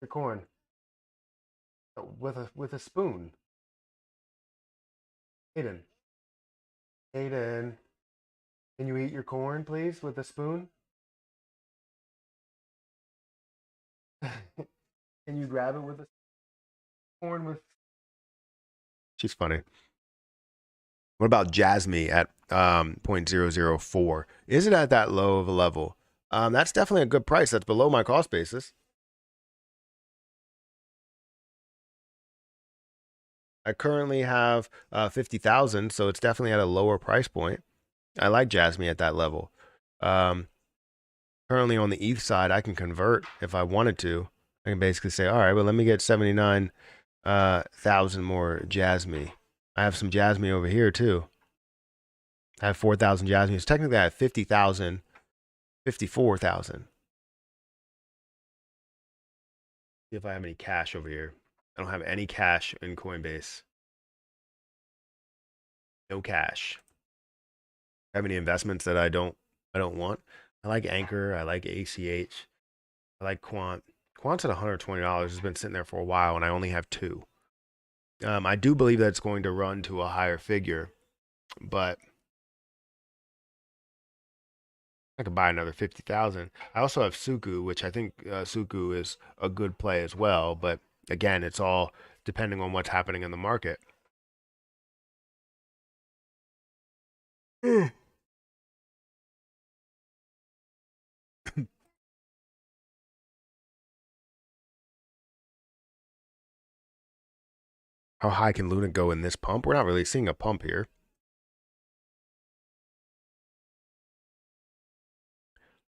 Your corn with a spoon. Hayden, Hayden, can you eat your corn, please, with a spoon? Can you grab it with a corn with? She's funny. What about Jasmine at 0.004? Is it at that low of a level? That's definitely a good price. That's below my cost basis. I currently have 50,000, so it's definitely at a lower price point. I like Jasmine at that level. Um, Currently on the ETH side, I can convert if I wanted to. I can basically say, all right, well, let me get 79,000 more Jasmine. I have some Jasmine over here too. I have 4,000 Jasmine. So technically, I have 50,000, 54,000. See if I have any cash over here. I don't have any cash in Coinbase. No cash. Have any investments that I don't want? I like Anchor. I like ACH. I like Quant. Quant's at $120. It's been sitting there for a while, and I only have two. I do believe that it's going to run to a higher figure, but I could buy another 50,000. I also have Suku, which I think Suku is a good play as well. But again, it's all depending on what's happening in the market. How high can Luna go in this pump? We're not really seeing a pump here.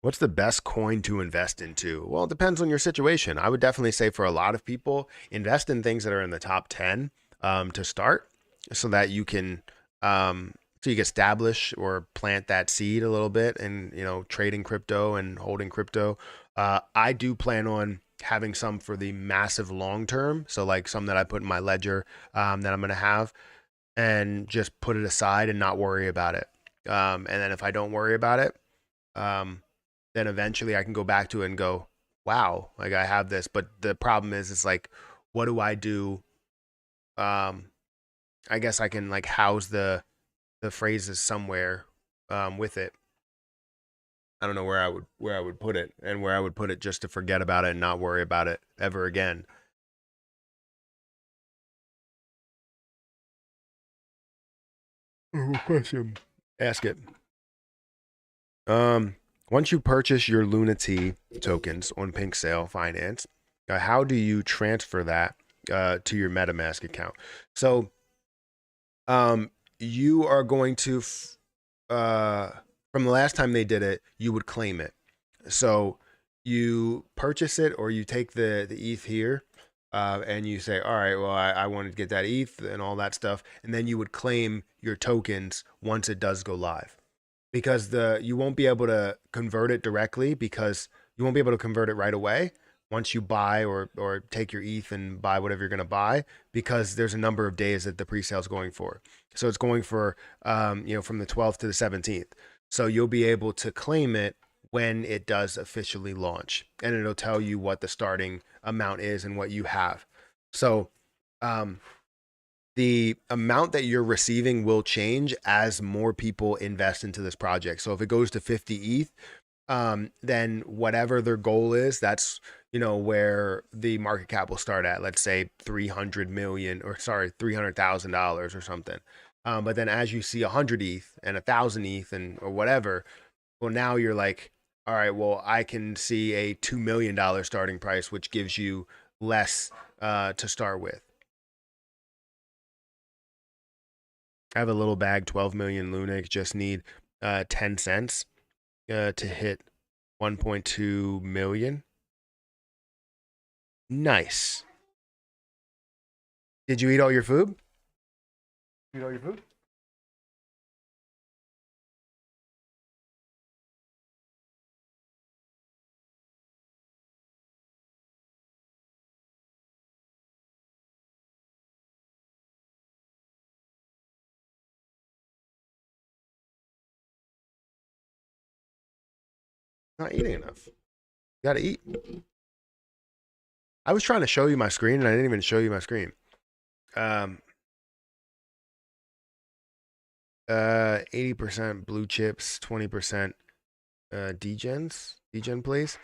What's the best coin to invest into? Well, it depends on your situation. I would definitely say for a lot of people, invest in things that are in the top 10 to start so that you can so you can establish or plant that seed a little bit and, trading crypto and holding crypto. I do plan on having some for the massive long term. So like some that I put in my ledger that I'm going to have and just put it aside and not worry about it. And then if I don't worry about it, um, then eventually I can go back to it and go, wow, like I have this. But the problem is, it's like, what do I do? Um, I guess I can like house the phrases somewhere with it. I don't know where I would put it and where I would put it just to forget about it and not worry about it ever again. Oh, question. Ask it. Um, Once you purchase your Lunati tokens on Pink Sale Finance, how do you transfer that to your MetaMask account? So, you are going to, from the last time they did it, you would claim it. So you purchase it or you take the ETH here. And you say, all right, well, I wanted to get that ETH and all that stuff. And then you would claim your tokens once it does go live because you won't be able to convert it directly because you won't be able to convert it right away once you buy or take your ETH and buy whatever you're going to buy because there's a number of days that the pre-sale is going for. So it's going for from the 12th to the 17th. So you'll be able to claim it when it does officially launch, and it'll tell you what the starting amount is and what you have. So um, the amount that you're receiving will change as more people invest into this project. So if it goes to 50 ETH, then whatever their goal is, that's where the market cap will start at. Let's say 300 million, or sorry, $300,000 or something. But then as you see 100 ETH and 1,000 ETH and or whatever, well, now you're like, all right, well, I can see a $2 million starting price, which gives you less to start with. I have a little bag, 12 million Lunatics, just need 10 cents to hit 1.2 million. Nice. Did you eat all your food? Eat all your food? Not eating enough. You gotta eat. I was trying to show you my screen and I didn't even show you my screen. 80% blue chips, 20% degen plays.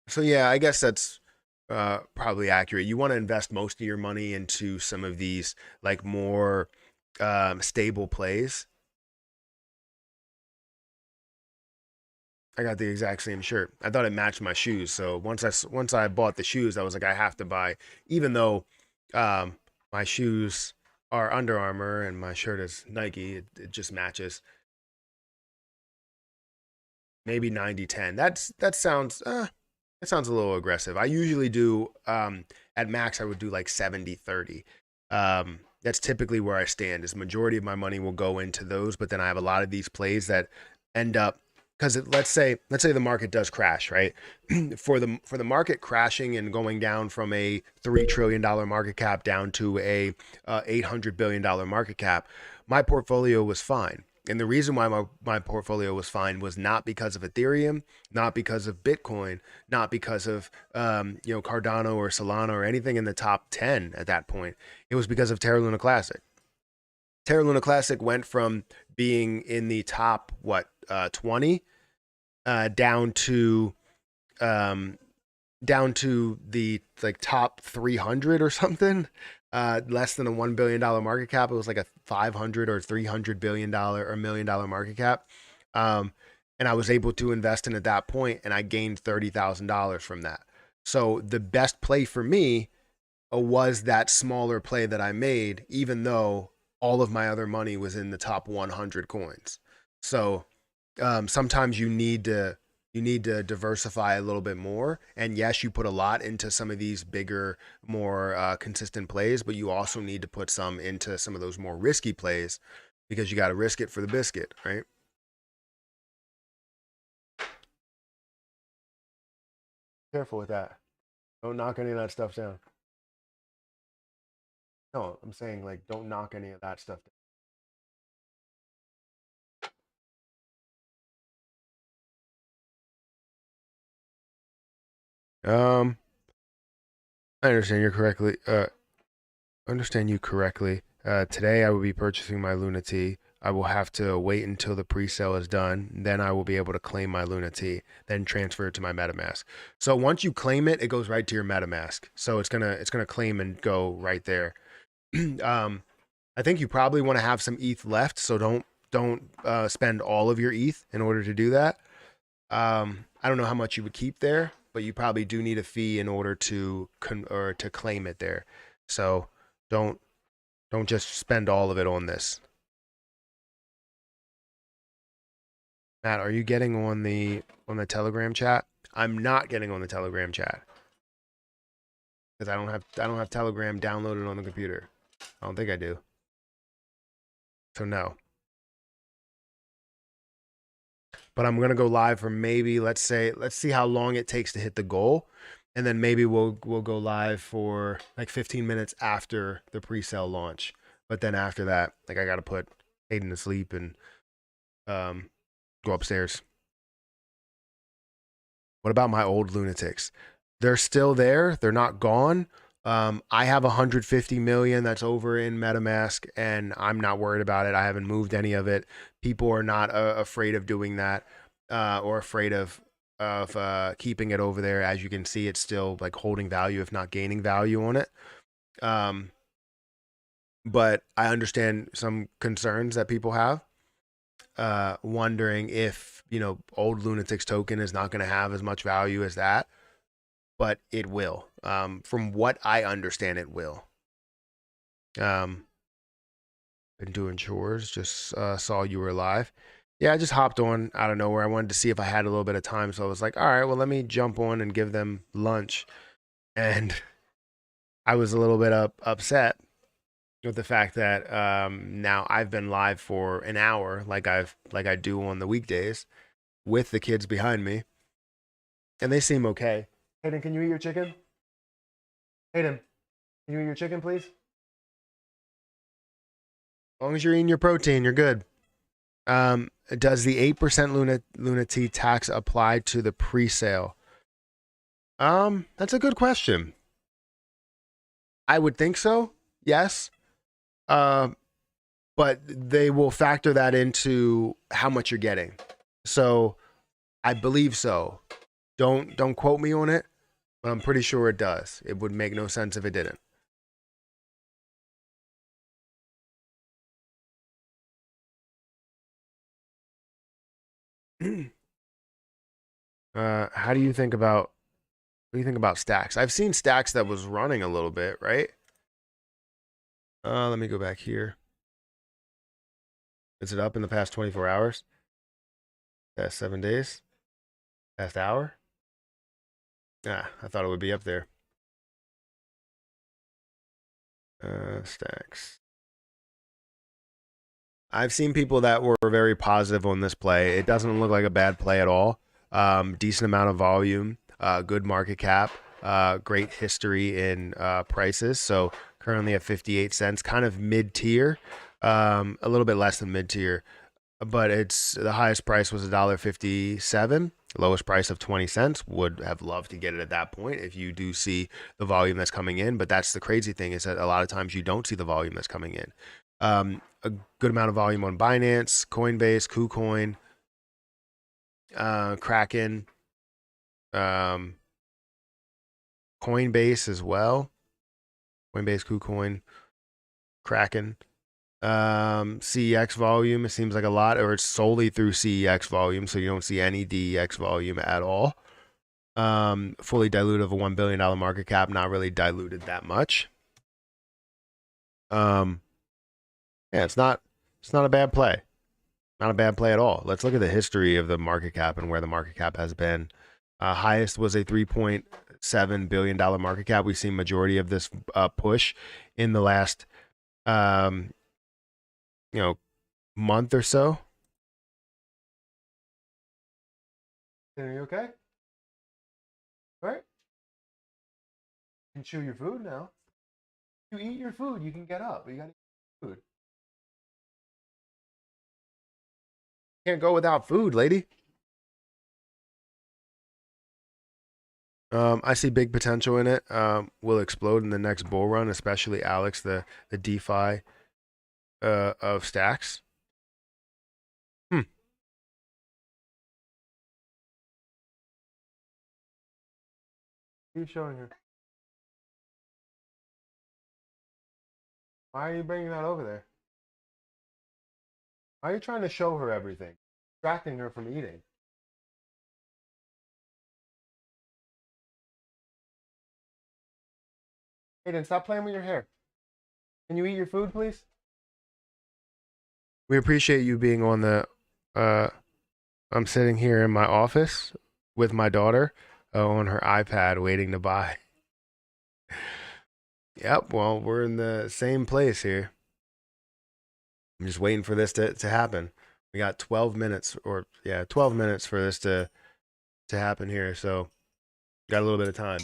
So yeah, I guess that's probably accurate. You want to invest most of your money into some of these like more stable plays. I got the exact same shirt. I thought it matched my shoes. So once I bought the shoes, I was like, I have to buy, even though um, my shoes are Under Armour and my shirt is Nike. It just matches. Maybe 90-10. That sounds a little aggressive. I usually do at max I would do like 70-30. That's typically where I stand. Is majority of my money will go into those, but then I have a lot of these plays that end up because let's say the market does crash, right? For the market crashing and going down from a $3 trillion market cap down to a $800 billion market cap, my portfolio was fine. And the reason why my portfolio was fine was not because of Ethereum, not because of Bitcoin, not because of Cardano or Solana or anything in the top 10 at that point. It was because of Terra Luna Classic. Terra Luna Classic went from being in the top 20 down to um, the like top 300 or something. Less than a $1 billion market cap. It was like a 500 or $300 billion or $1 million market cap. Um, and I was able to invest in at that point, and I gained $30,000 from that. So the best play for me was that smaller play that I made, even though all of my other money was in the top 100 coins. So sometimes you need to diversify a little bit more. And yes, you put a lot into some of these bigger, more consistent plays, but you also need to put some into some of those more risky plays because you got to risk it for the biscuit, right? Careful with that. Don't knock any of that stuff down. No, I'm saying like don't knock any of that stuff down. I understand you correctly. Understand you correctly. Today I will be purchasing my Lunati. I will have to wait until the pre-sale is done. Then I will be able to claim my Lunati, then transfer it to my MetaMask. So once you claim it, it goes right to your MetaMask. So it's gonna claim and go right there. I think you probably want to have some ETH left, so don't spend all of your ETH in order to do that. I don't know how much you would keep there, but you probably do need a fee in order to or to claim it there. So don't don't just spend all of it on this. Matt, are you getting on the Telegram chat? I'm not getting on the Telegram chat because I don't have Telegram downloaded on the computer. I don't think I do. So no. But I'm gonna go live for maybe let's see how long it takes to hit the goal, and then maybe we'll go live for like 15 minutes after the pre-sale launch. But then after that, like I gotta put Aiden to sleep and go upstairs. What about my old Lunatics? They're still there. They're not gone. I have 150 million that's over in MetaMask, and I'm not worried about it. I haven't moved any of it. People are not afraid of doing that or afraid of keeping it over there. As you can see, it's still like holding value, if not gaining value on it. But I understand some concerns that people have, wondering if old Lunatics token is not going to have as much value as that, but it will. From what I understand, it will. Been doing chores. Just saw you were live. Yeah, I just hopped on out of nowhere. I wanted to see if I had a little bit of time, so I was like, all right, well, let me jump on and give them lunch. And I was a little bit upset with the fact that now I've been live for an hour, like I do on the weekdays, with the kids behind me, and they seem okay. Hayden, can you eat your chicken? Hayden, can you eat your chicken, please? As long as you're eating your protein, you're good. Does the 8% Lunati tax apply to the pre-sale? That's a good question. I would think so. Yes. But they will factor that into how much you're getting. So I believe so. Don't quote me on it, but I'm pretty sure it does. It would make no sense if it didn't. How do you think about what do you think about stacks? I've seen stacks that was running a little bit, right? Let me go back here. Is it up in the past 24 hours? Past 7 days? Past hour? Ah, I thought it would be up there. Stacks. I've seen people that were very positive on this play. It doesn't look like a bad play at all. Decent amount of volume, good market cap, great history in prices. So currently at 58 cents, kind of mid tier, a little bit less than mid tier, but it's the highest price was $1.57. Lowest price of 20 cents. Would have loved to get it at that point if you do see the volume that's coming in. But that's the crazy thing, is that a lot of times you don't see the volume that's coming in. A good amount of volume on Binance, Coinbase, KuCoin, Kraken, Coinbase as well. Coinbase, KuCoin, Kraken. CEX volume, it seems like a lot, or it's solely through CEX volume, so you don't see any DEX volume at all. Fully diluted of a $1 billion market cap, not really diluted that much. Yeah, it's not a bad play. Not a bad play at all. Let's look at the history of the market cap and where the market cap has been. Highest was a $3.7 billion market cap. We've seen majority of this push in the last, um, month or so. Are you okay? All right. You can chew your food now. You eat your food, you can get up. You got to eat food. Can't go without food, lady. I see big potential in it. Will explode in the next bull run, especially Alex, the DeFi of stacks. Hmm. What are you showing her? Why are you bringing that over there? Why are you trying to show her everything? Distracting her from eating. Aiden, stop playing with your hair. Can you eat your food, please? We appreciate you being on the. Uh, I'm sitting here in my office with my daughter on her iPad waiting to buy. Yep, well, we're in the same place here. I'm just waiting for this to happen. We got 12 minutes, or yeah, 12 minutes for this to happen here. So got a little bit of time.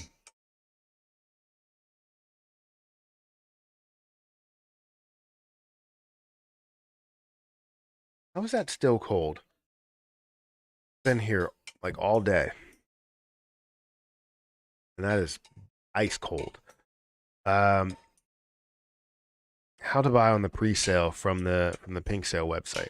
How is that still cold? Been here like all day, and that is ice cold. Um, how to buy on the pre-sale from the Pink Sale website.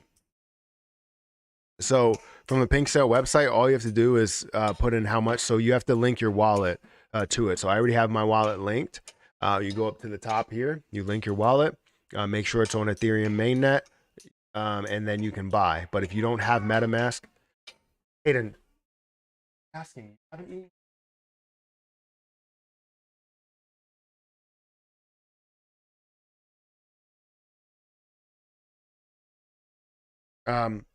So from the Pink Sale website, all you have to do is put in how much. So you have to link your wallet to it. So I already have my wallet linked. You go up to the top here, you link your wallet, make sure it's on Ethereum mainnet, and then you can buy. But if you don't have MetaMask, Hayden, asking, haven't you? Um,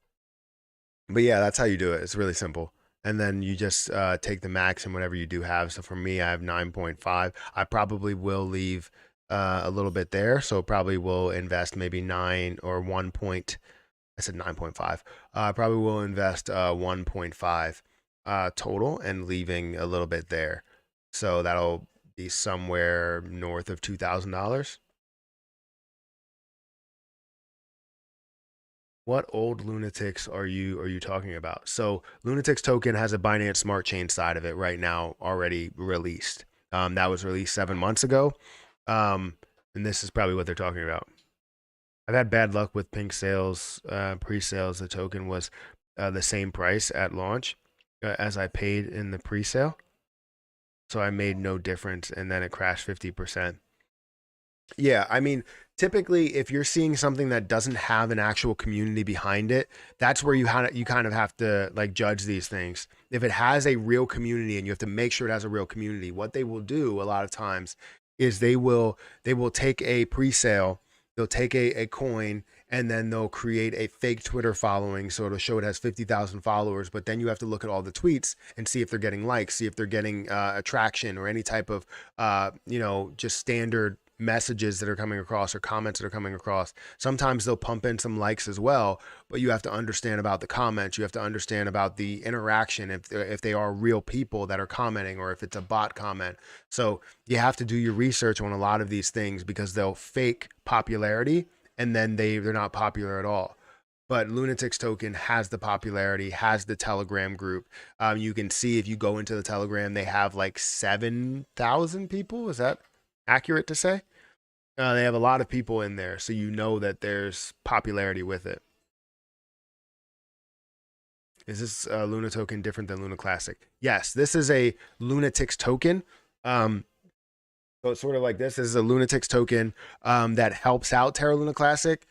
but yeah, that's how you do it. It's really simple. And then you just take the max and whatever you do have. So for me, I have 9.5. I probably will leave a little bit there. So probably will invest maybe 9 or 1 point. I said 9.5. Probably will invest 1.5 total and leaving a little bit there. So that'll be somewhere north of $2,000. What old Lunatics are you talking about? So Lunatics token has a Binance Smart Chain side of it right now already released. That was released 7 months ago, and this is probably what they're talking about. I've had bad luck with Pink Sales pre-sales. The token was the same price at launch as I paid in the pre-sale, so I made no difference, and then it crashed 50%. Yeah, I mean, typically, if you're seeing something that doesn't have an actual community behind it, that's where you kind of have to like judge these things. If it has a real community, and you have to make sure it has a real community, what they will do a lot of times is they will take a pre-sale, they'll take a coin, and then they'll create a fake Twitter following, so it'll show it has 50,000 followers. But then you have to look at all the tweets and see if they're getting likes, see if they're getting attraction or any type of just standard messages that are coming across or comments that are coming across. Sometimes they'll pump in some likes as well, but you have to understand about the comments. You have to understand about the interaction, if they are real people that are commenting or if it's a bot comment. So you have to do your research on a lot of these things because they'll fake popularity and then they're not popular at all. But Lunatics token has the popularity, has the Telegram group. You can see if you go into the Telegram, they have like 7,000 people. Is that accurate to say? They have a lot of people in there, so you know that there's popularity with it. Is this Luna token different than Luna Classic? Yes, this is a Lunatics token. Um, so it's sort of like this. This is a Lunatics token that helps out Terra Luna Classic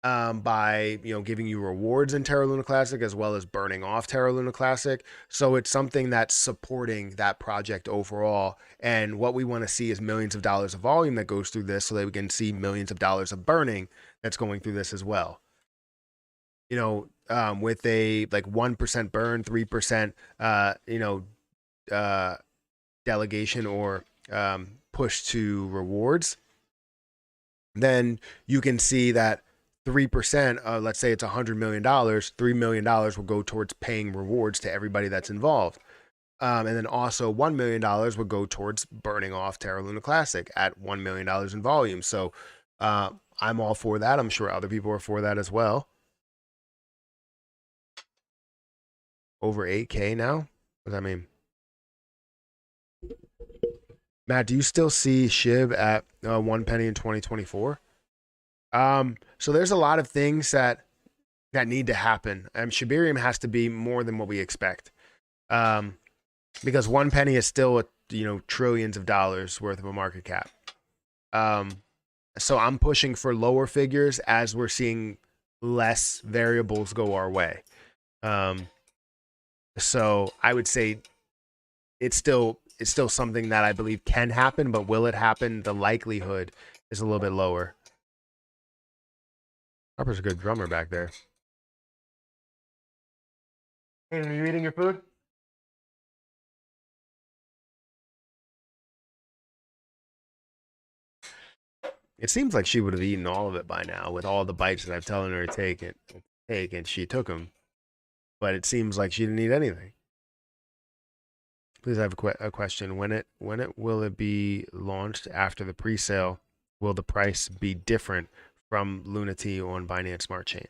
by giving you rewards in Terra Luna Classic as well as burning off Terra Luna Classic. So it's something that's supporting that project overall. And what we want to see is millions of dollars of volume that goes through this, so that we can see millions of dollars of burning that's going through this as well. with a like 1% burn, 3%, uh, delegation or push to rewards, then you can see that 3%, let's say it's $100 million, $3 million will go towards paying rewards to everybody that's involved. And then also $1 million would go towards burning off Terra Luna Classic at $1 million in volume. So I'm all for that. I'm sure other people are for that as well. Over 8K now? What does that mean? Matt, do you still see SHIB at 1 penny in 2024? So there's a lot of things that need to happen. Shibarium has to be more than what we expect. Because 1 penny is still trillions of dollars worth of a market cap. So I'm pushing for lower figures as we're seeing less variables go our way. So I would say it's still something that I believe can happen, but will it happen? The likelihood is a little bit lower. Harper's a good drummer back there. Hey, are you eating your food? It seems like she would have eaten all of it by now with all the bites that I've telling her to take, and she took them. But it seems like she didn't eat anything. Please, I have a question. When it will it be launched after the pre-sale? Will the price be different from Lunati on Binance Smart Chain?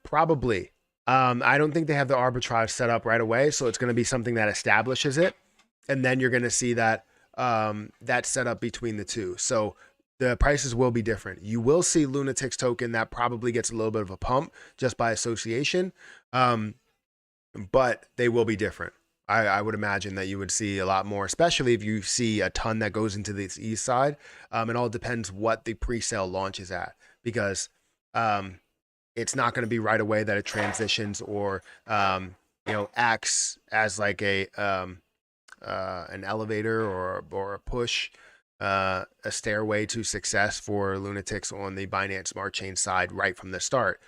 Probably. I don't think they have the arbitrage set up right away, so it's going to be something that establishes it, and then you're going to see that that set up between the two. So the prices will be different. You will see Lunatics token that probably gets a little bit of a pump just by association, but they will be different. I would imagine that you would see a lot more, especially if you see a ton that goes into this east side. It all depends what the pre-sale launch is at, because it's not going to be right away that it transitions or acts as like an elevator or a push, a stairway to success for Lunatics on the Binance Smart Chain side right from the start.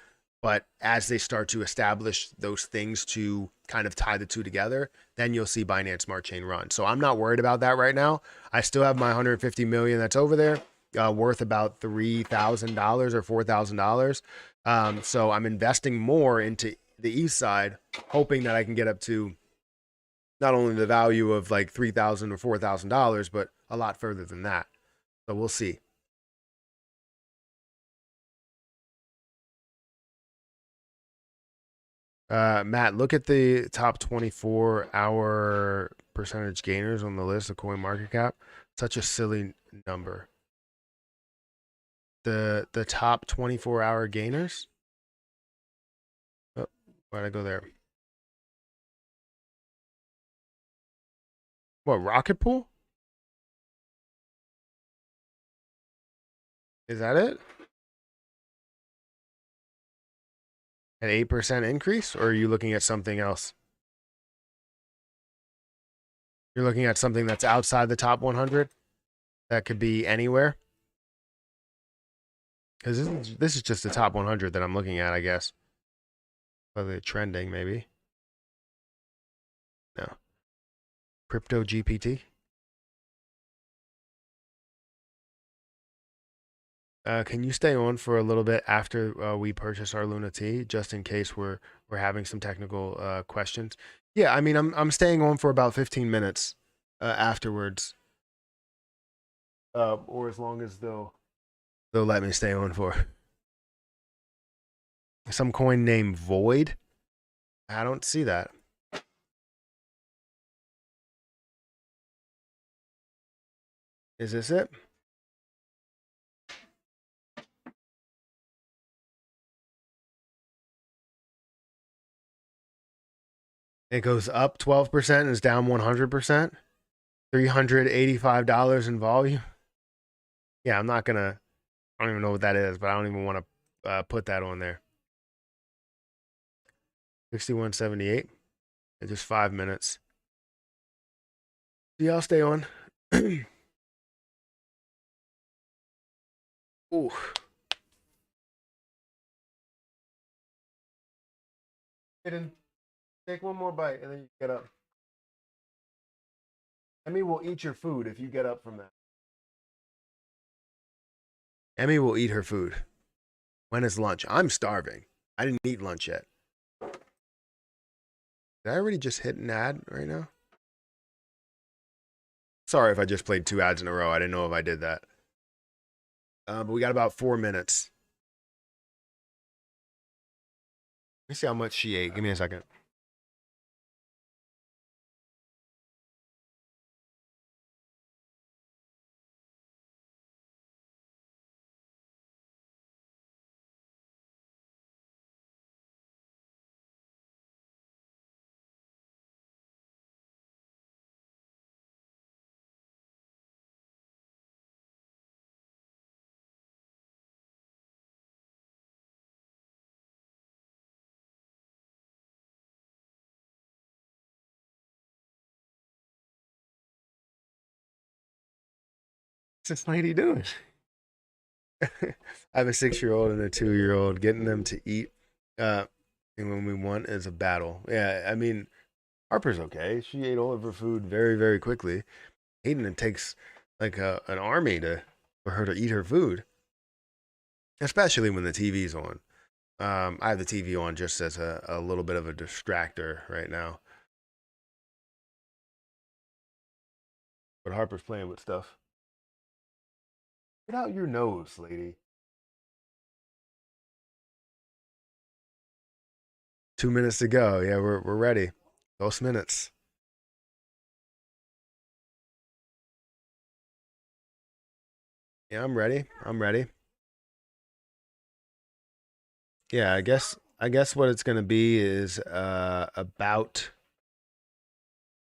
But as they start to establish those things to kind of tie the two together, then you'll see Binance Smart Chain run. So I'm not worried about that right now. I still have my 150 million that's over there, worth about $3,000 or $4,000. So I'm investing more into the east side, hoping that I can get up to not only the value of like $3,000 or $4,000, but a lot further than that. So we'll see. Matt, look at the top 24-hour percentage gainers on the list of coin market cap. Such a silly number. The top 24-hour gainers. Oh, why'd I go there? What, Rocket Pool? Is that it? An 8% increase, or are you looking at something else? You're looking at something that's outside the top 100? That could be anywhere? Because this is just the top 100 that I'm looking at, I guess. Probably trending, maybe. No. Crypto GPT? Can you stay on for a little bit after we purchase our Luna T, just in case we're having some technical questions? Yeah, I mean, I'm staying on for about 15 minutes afterwards, or as long as they'll let me stay on for. Some coin named Void. I don't see that. Is this it? It goes up 12% and is down 100%. $385 in volume. Yeah, I'm not gonna. I don't even know what that is, but I don't even want to put that on there. 6178. In just 5 minutes. Yeah, I'll stay on. Ooh. Aiden, take one more bite and then you get up. Emmy will eat your food if you get up from that. Emmy will eat her food. When is lunch? I'm starving. I didn't eat lunch yet. Did I already just hit an ad right now? Sorry if I just played 2 ads in a row. I didn't know if I did that. But we got about 4 minutes. Let me see how much she ate. Give me a second. What's this lady doing? I have a 6-year-old and a 2-year-old. Getting them to eat when we want is a battle. Yeah, I mean, Harper's okay. She ate all of her food very, very quickly. Aiden, it takes like an army for her to eat her food, especially when the TV's on. I have the TV on just as a little bit of a distractor right now. But Harper's playing with stuff. Get out your nose, lady. 2 minutes to go. Yeah, we're ready. 2 minutes. Yeah, I'm ready. I'm ready. Yeah, I guess what it's gonna be is about.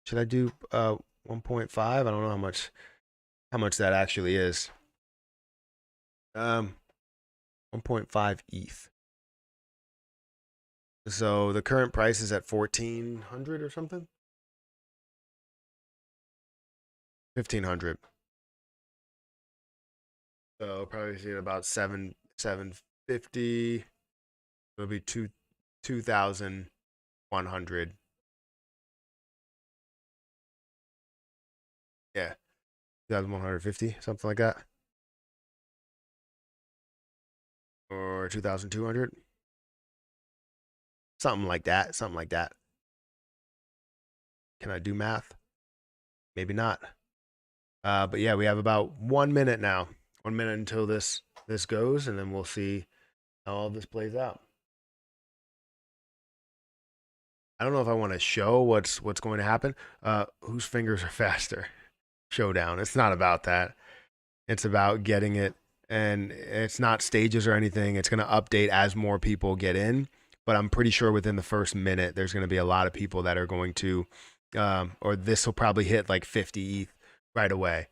Should I do 1.5? I don't know how much that actually is. 1.5 ETH. So the current price is at 1,400 or something. 1,500. So probably see about 750. It'll be 2,100. Yeah, 2,150, something like that, or 2,200, something like that. Something like that. Can I do math? Maybe not. But yeah, we have about 1 minute now. 1 minute until this goes, and then we'll see how all this plays out. I don't know if I want to show what's going to happen. Whose fingers are faster? Showdown. It's not about that. It's about getting it, and it's not stages or anything. It's going to update as more people get in, but I'm pretty sure within the first minute, there's going to be a lot of people that are going to, or this will probably hit like 50 ETH right away.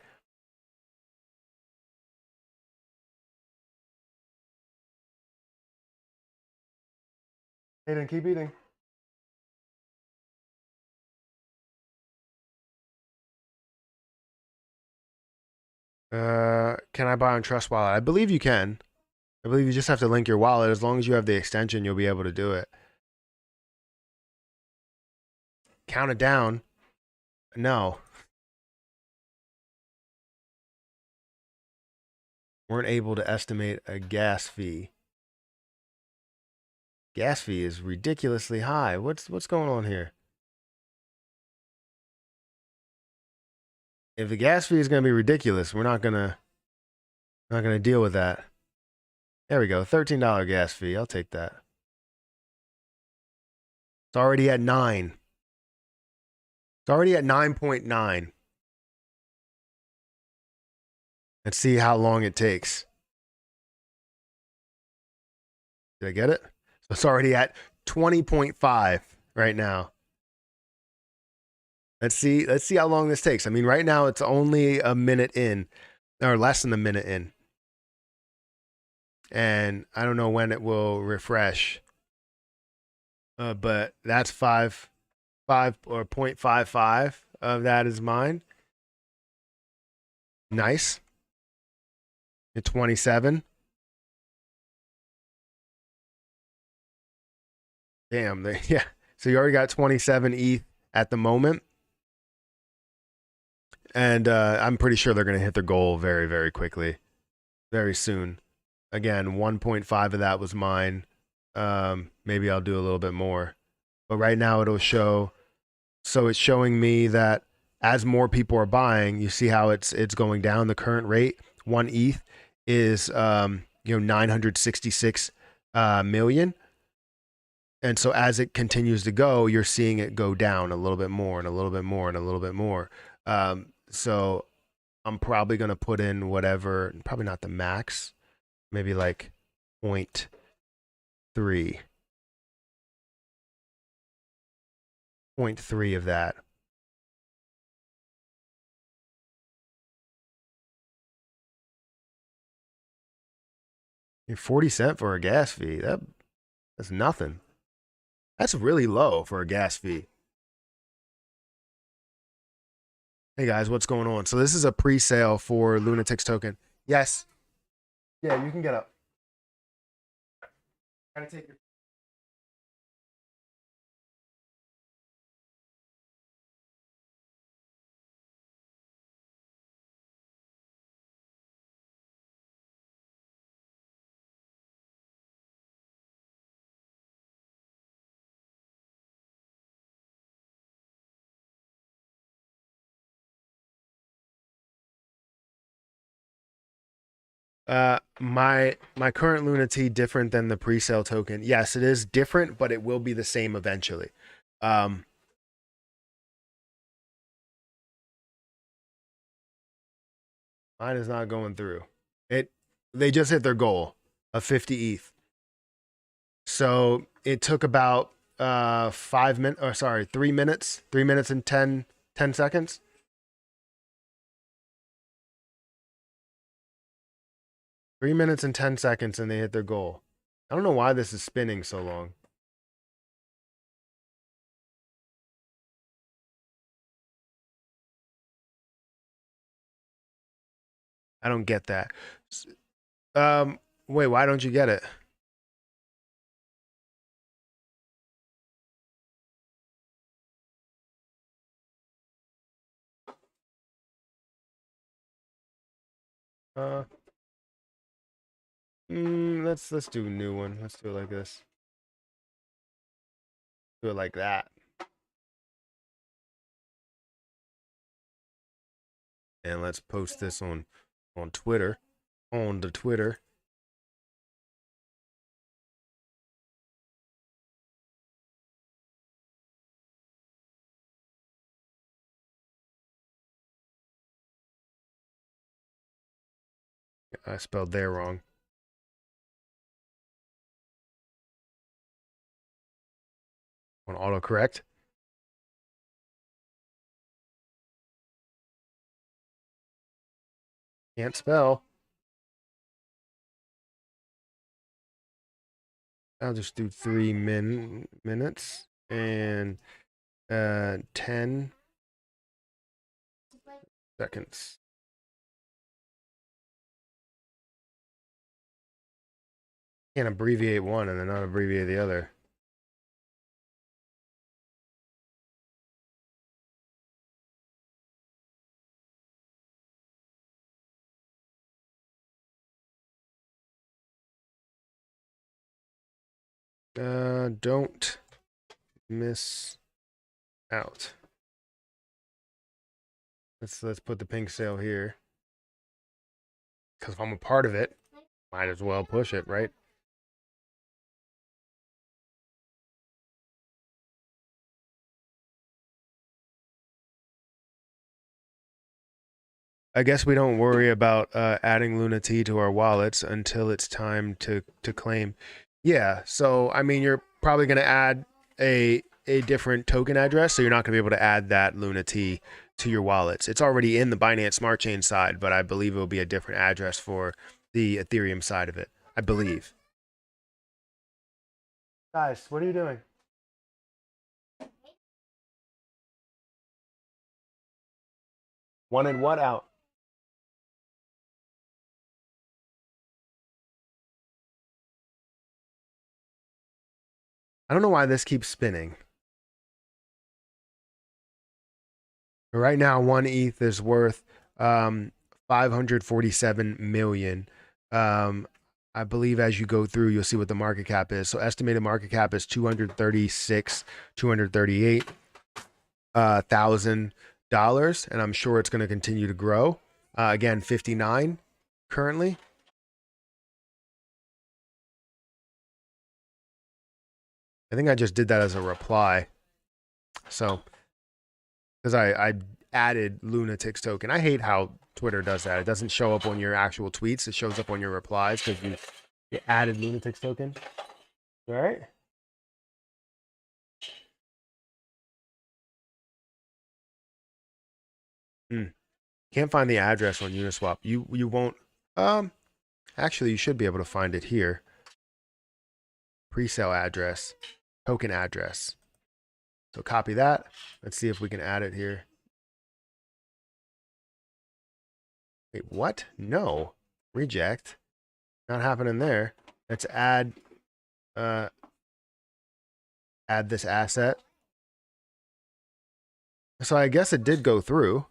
Hey, then keep eating. Can I buy on Trust Wallet? I believe you can. I believe you just have to link your wallet. As long as you have the extension, you'll be able to do it. Count it down. No. Weren't able to estimate a gas fee. Gas fee is ridiculously high. What's going on here? If the gas fee is going to be ridiculous, we're not gonna deal with that. There we go. $13 gas fee. I'll take that. It's already at 9. It's already at 9.9. Let's see how long it takes. Did I get it? So it's already at 20.5 right now. Let's see how long this takes. I mean, right now it's only a minute in, or less than a minute in. And I don't know when it will refresh. But that's 5 or 0.55 of that is mine. Nice. At 27. Damn, yeah. So you already got 27 ETH at the moment. And I'm pretty sure they're going to hit their goal very, very quickly, very soon. Again, 1.5 of that was mine. Maybe I'll do a little bit more. But right now it'll show. So it's showing me that as more people are buying, you see how it's going down. The current rate, 1 ETH is 966 million. And so as it continues to go, you're seeing it go down a little bit more and a little bit more and a little bit more. So I'm probably going to put in whatever, probably not the max, maybe like 0.3. 0.3 of that. You're 40 cents for a gas fee. That's nothing. That's really low for a gas fee. Hey guys, what's going on? So this is a pre-sale for Lunatics token. Yes. Yeah, you can get up. Gotta take your my current Lunati different than the pre-sale token. Yes, it is different, but it will be the same eventually. Mine is not going through. They just hit their goal of 50 ETH. So it took about 3 minutes, 3 minutes and 10 seconds. 3 minutes and 10 seconds and they hit their goal. I don't know why this is spinning so long. I don't get that. Wait, why don't you get it? Uh, let's do a new one. Let's do it like this. Do it like that. And let's post this on Twitter. On the Twitter. I spelled there wrong. On autocorrect. Can't spell. I'll just do 3 minutes and 10 seconds. Can't abbreviate one and then not abbreviate the other. Don't miss out. Let's put the pink sale here. Because if I'm a part of it, might as well push it, right? I guess we don't worry about adding Lunati to our wallets until it's time to claim. Yeah, so I mean, you're probably going to add a different token address, so you're not going to be able to add that Lunati to your wallets. It's already in the Binance Smart Chain side, but I believe it will be a different address for the Ethereum side of it. I believe. Guys, what are you doing? Wanted what out? I don't know why this keeps spinning. Right now, one ETH is worth 547 million. Um, I believe as you go through, you'll see what the market cap is. So estimated market cap is 236, 238 $1,000, and I'm sure it's going to continue to grow. Again, 59 currently. I think I just did that as a reply. So, because I added Lunatics token. I hate how Twitter does that. It doesn't show up on your actual tweets. It shows up on your replies because you added Lunatics token. All right. Can't find the address on Uniswap. You won't. Actually, you should be able to find it here. Presale address, token address. So copy that. Let's see if we can add it here. Wait, what? No. Reject. Not happening there. Let's add this asset. So I guess it did go through.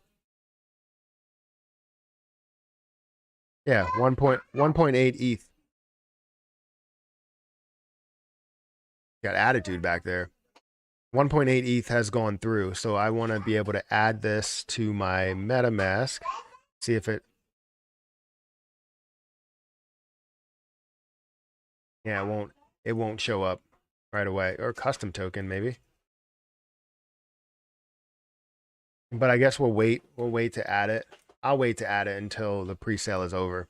Yeah, 1.8 ETH. Got attitude back there. 1.8 ETH has gone through. So I want to be able to add this to my MetaMask. See if it. Yeah, it won't show up right away. Or custom token, maybe. But I guess we'll wait. We'll wait to add it. I'll wait to add it until the pre-sale is over.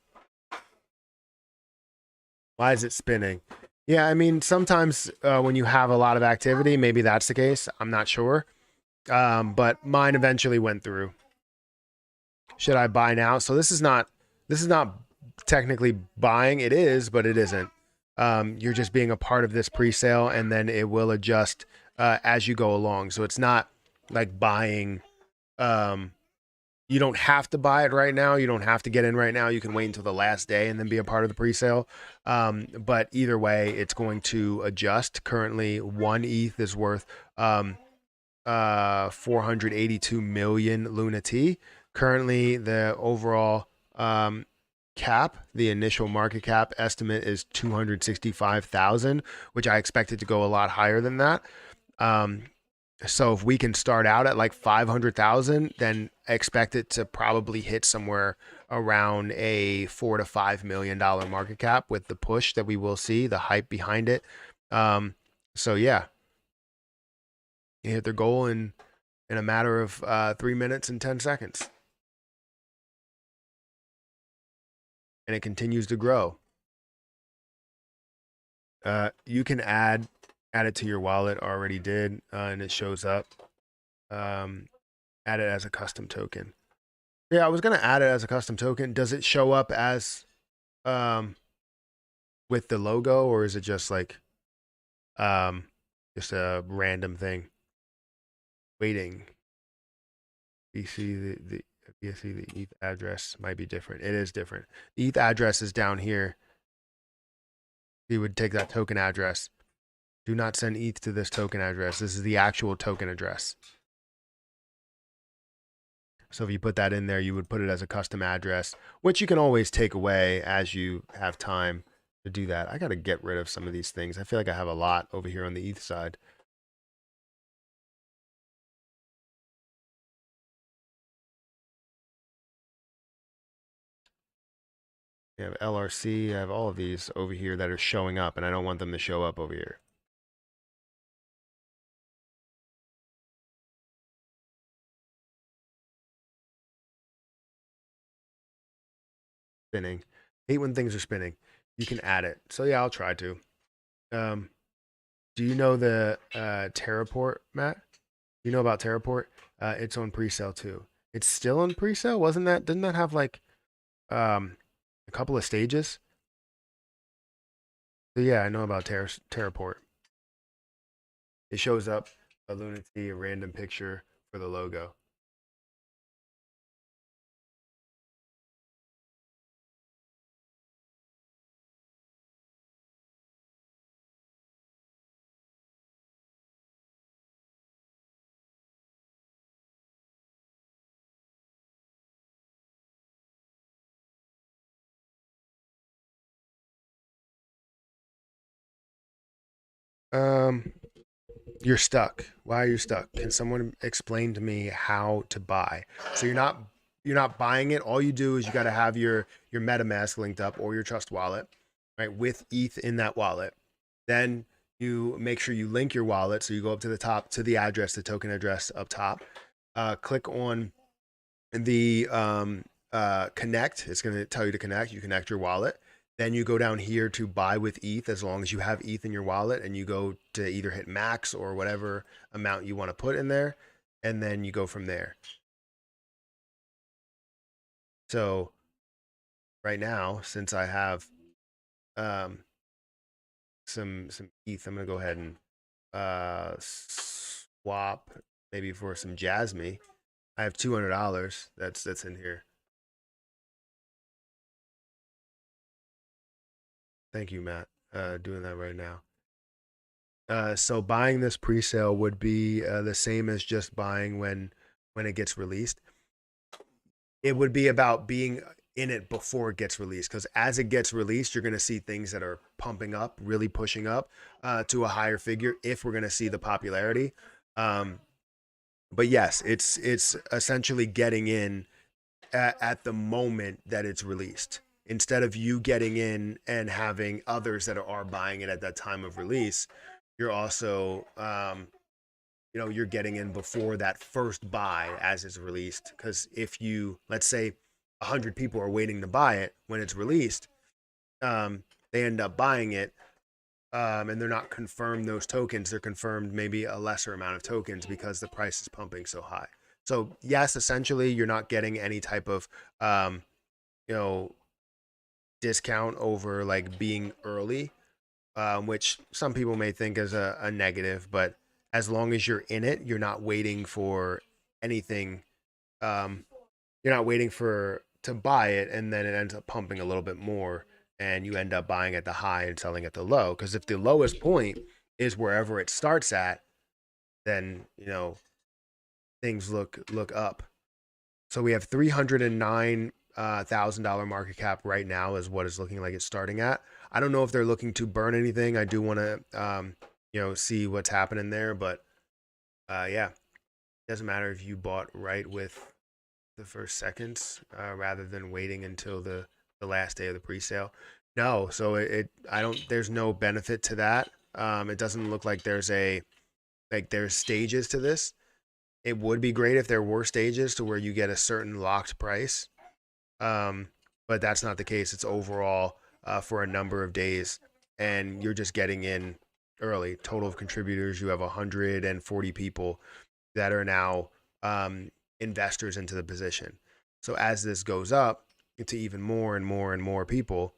Why is it spinning? Yeah, I mean, sometimes when you have a lot of activity, maybe that's the case. I'm not sure. But mine eventually went through. Should I buy now? So this is not technically buying. It is, but it isn't. You're just being a part of this pre-sale, and then it will adjust as you go along. So it's not like buying. You don't have to buy it right now. You don't have to get in right now. You can wait until the last day and then be a part of the pre-sale. But either way, it's going to adjust. Currently, one ETH is worth 482 million Lunati. Currently, the overall cap, the initial market cap estimate is 265,000, which I expected to go a lot higher than that. So if we can start out at like 500,000, then I expect it to probably hit somewhere around a $4 to $5 million market cap with the push that we will see, the hype behind it. So yeah, you hit their goal in a matter of 3 minutes and 10 seconds, and it continues to grow. You can add it to your wallet. Already did, and it shows up. Add it as a custom token. Yeah, I was gonna add it as a custom token. Does it show up as with the logo, or is it just like just a random thing? Waiting. You see the ETH address might be different. It is different. The ETH address is down here. You would take that token address. Do not send ETH to this token address. This is the actual token address. So if you put that in there, you would put it as a custom address, which you can always take away as you have time to do that. I got to get rid of some of these things. I feel like I have a lot over here on the ETH side. You have LRC. I have all of these over here that are showing up, and I don't want them to show up over here. Spinning. Hate when things are spinning. You can add it. So yeah, I'll try to. Do you know the Terraport, Matt? You know about Terraport? It's on pre-sale too. It's still on pre-sale, wasn't that? Didn't that have like a couple of stages? So yeah, I know about Terraport. It shows up a Lunacy, a random picture for the logo. You're stuck. Why are you stuck? Can someone explain to me how to buy? So you're not buying it. All you do is you got to have your MetaMask linked up or your Trust wallet, right, with ETH in that wallet. Then you make sure you link your wallet. So you go up to the top to the address, the token address up top. Click on the connect. It's going to tell you to connect. You connect your wallet. Then you go down here to buy with ETH as long as you have ETH in your wallet, and you go to either hit max or whatever amount you want to put in there, and then you go from there. So right now, since I have some ETH, I'm gonna go ahead and swap maybe for some Jasmy. I have $200 that's in here. Thank you, Matt. Doing that right now. So buying this pre-sale would be the same as just buying when it gets released. It would be about being in it before it gets released, because as it gets released, you're going to see things that are pumping up, really pushing up to a higher figure if we're going to see the popularity. But yes, it's essentially getting in at the moment that it's released, instead of you getting in and having others that are buying it at that time of release. You're also you're getting in before that first buy as it's released, because if you, let's say 100 people are waiting to buy it when it's released, they end up buying it, and they're not confirmed those tokens. They're confirmed maybe a lesser amount of tokens because the price is pumping so high. So yes, essentially you're not getting any type of you know discount over like being early, which some people may think is a negative, but as long as you're in it, you're not waiting for anything. Um, you're not waiting for to buy it and then it ends up pumping a little bit more and you end up buying at the high and selling at the low. Because if the lowest point is wherever it starts at, then things look up. So we have $309,000 market cap right now is what it's looking like it's starting at. I don't know if they're looking to burn anything. I do want to see what's happening there, but yeah, it doesn't matter if you bought right with the first seconds rather than waiting until the last day of the pre-sale. No, so I don't, there's no benefit to that. It doesn't look like there's stages to this. It would be great if there were stages to where you get a certain locked price, but that's not the case. It's overall for a number of days, and you're just getting in early. Total of contributors, you have 140 people that are now investors into the position. So as this goes up to even more and more and more people,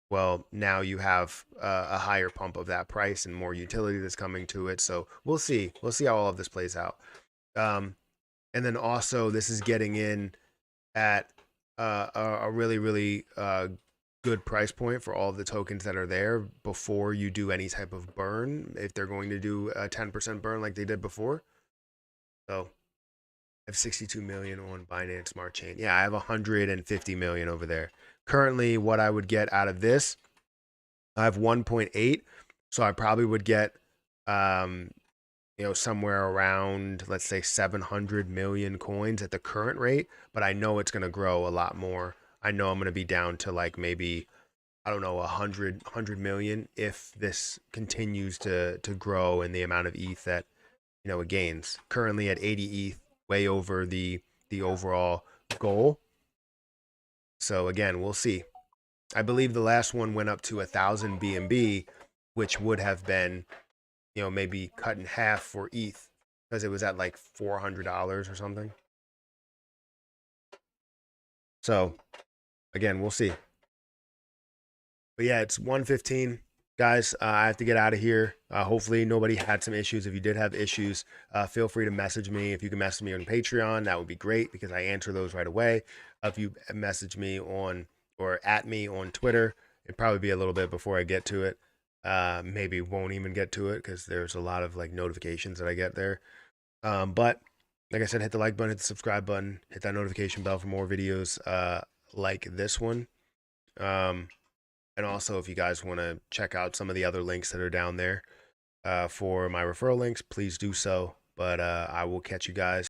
well, now you have a higher pump of that price and more utility that's coming to it. So we'll see how all of this plays out. And then also this is getting in at a really, really good price point for all of the tokens that are there before you do any type of burn, if they're going to do a 10% burn like they did before. So I have 62 million on Binance Smart Chain. Yeah, I have 150 million over there. Currently, what I would get out of this, I have 1.8. So I probably would get somewhere around, let's say 700 million coins at the current rate, but I know it's going to grow a lot more. I know I'm going to be down to like maybe, I don't know, 100 million if this continues to grow in the amount of ETH that it gains. Currently at 80 ETH, way over the overall goal. So again, we'll see. I believe the last one went up to 1,000 BNB, which would have been maybe cut in half for ETH, because it was at like $400 or something. So again, we'll see. But yeah, it's 1:15. Guys, I have to get out of here. Hopefully nobody had some issues. If you did have issues, feel free to message me. If you can message me on Patreon, that would be great because I answer those right away. If you message me on or at me on Twitter, it'd probably be a little bit before I get to it. Maybe won't even get to it because there's a lot of like notifications that I get there. But like I said, hit the like button, hit the subscribe button, hit that notification bell for more videos like this one. And also, if you guys want to check out some of the other links that are down there, for my referral links, please do so. But I will catch you guys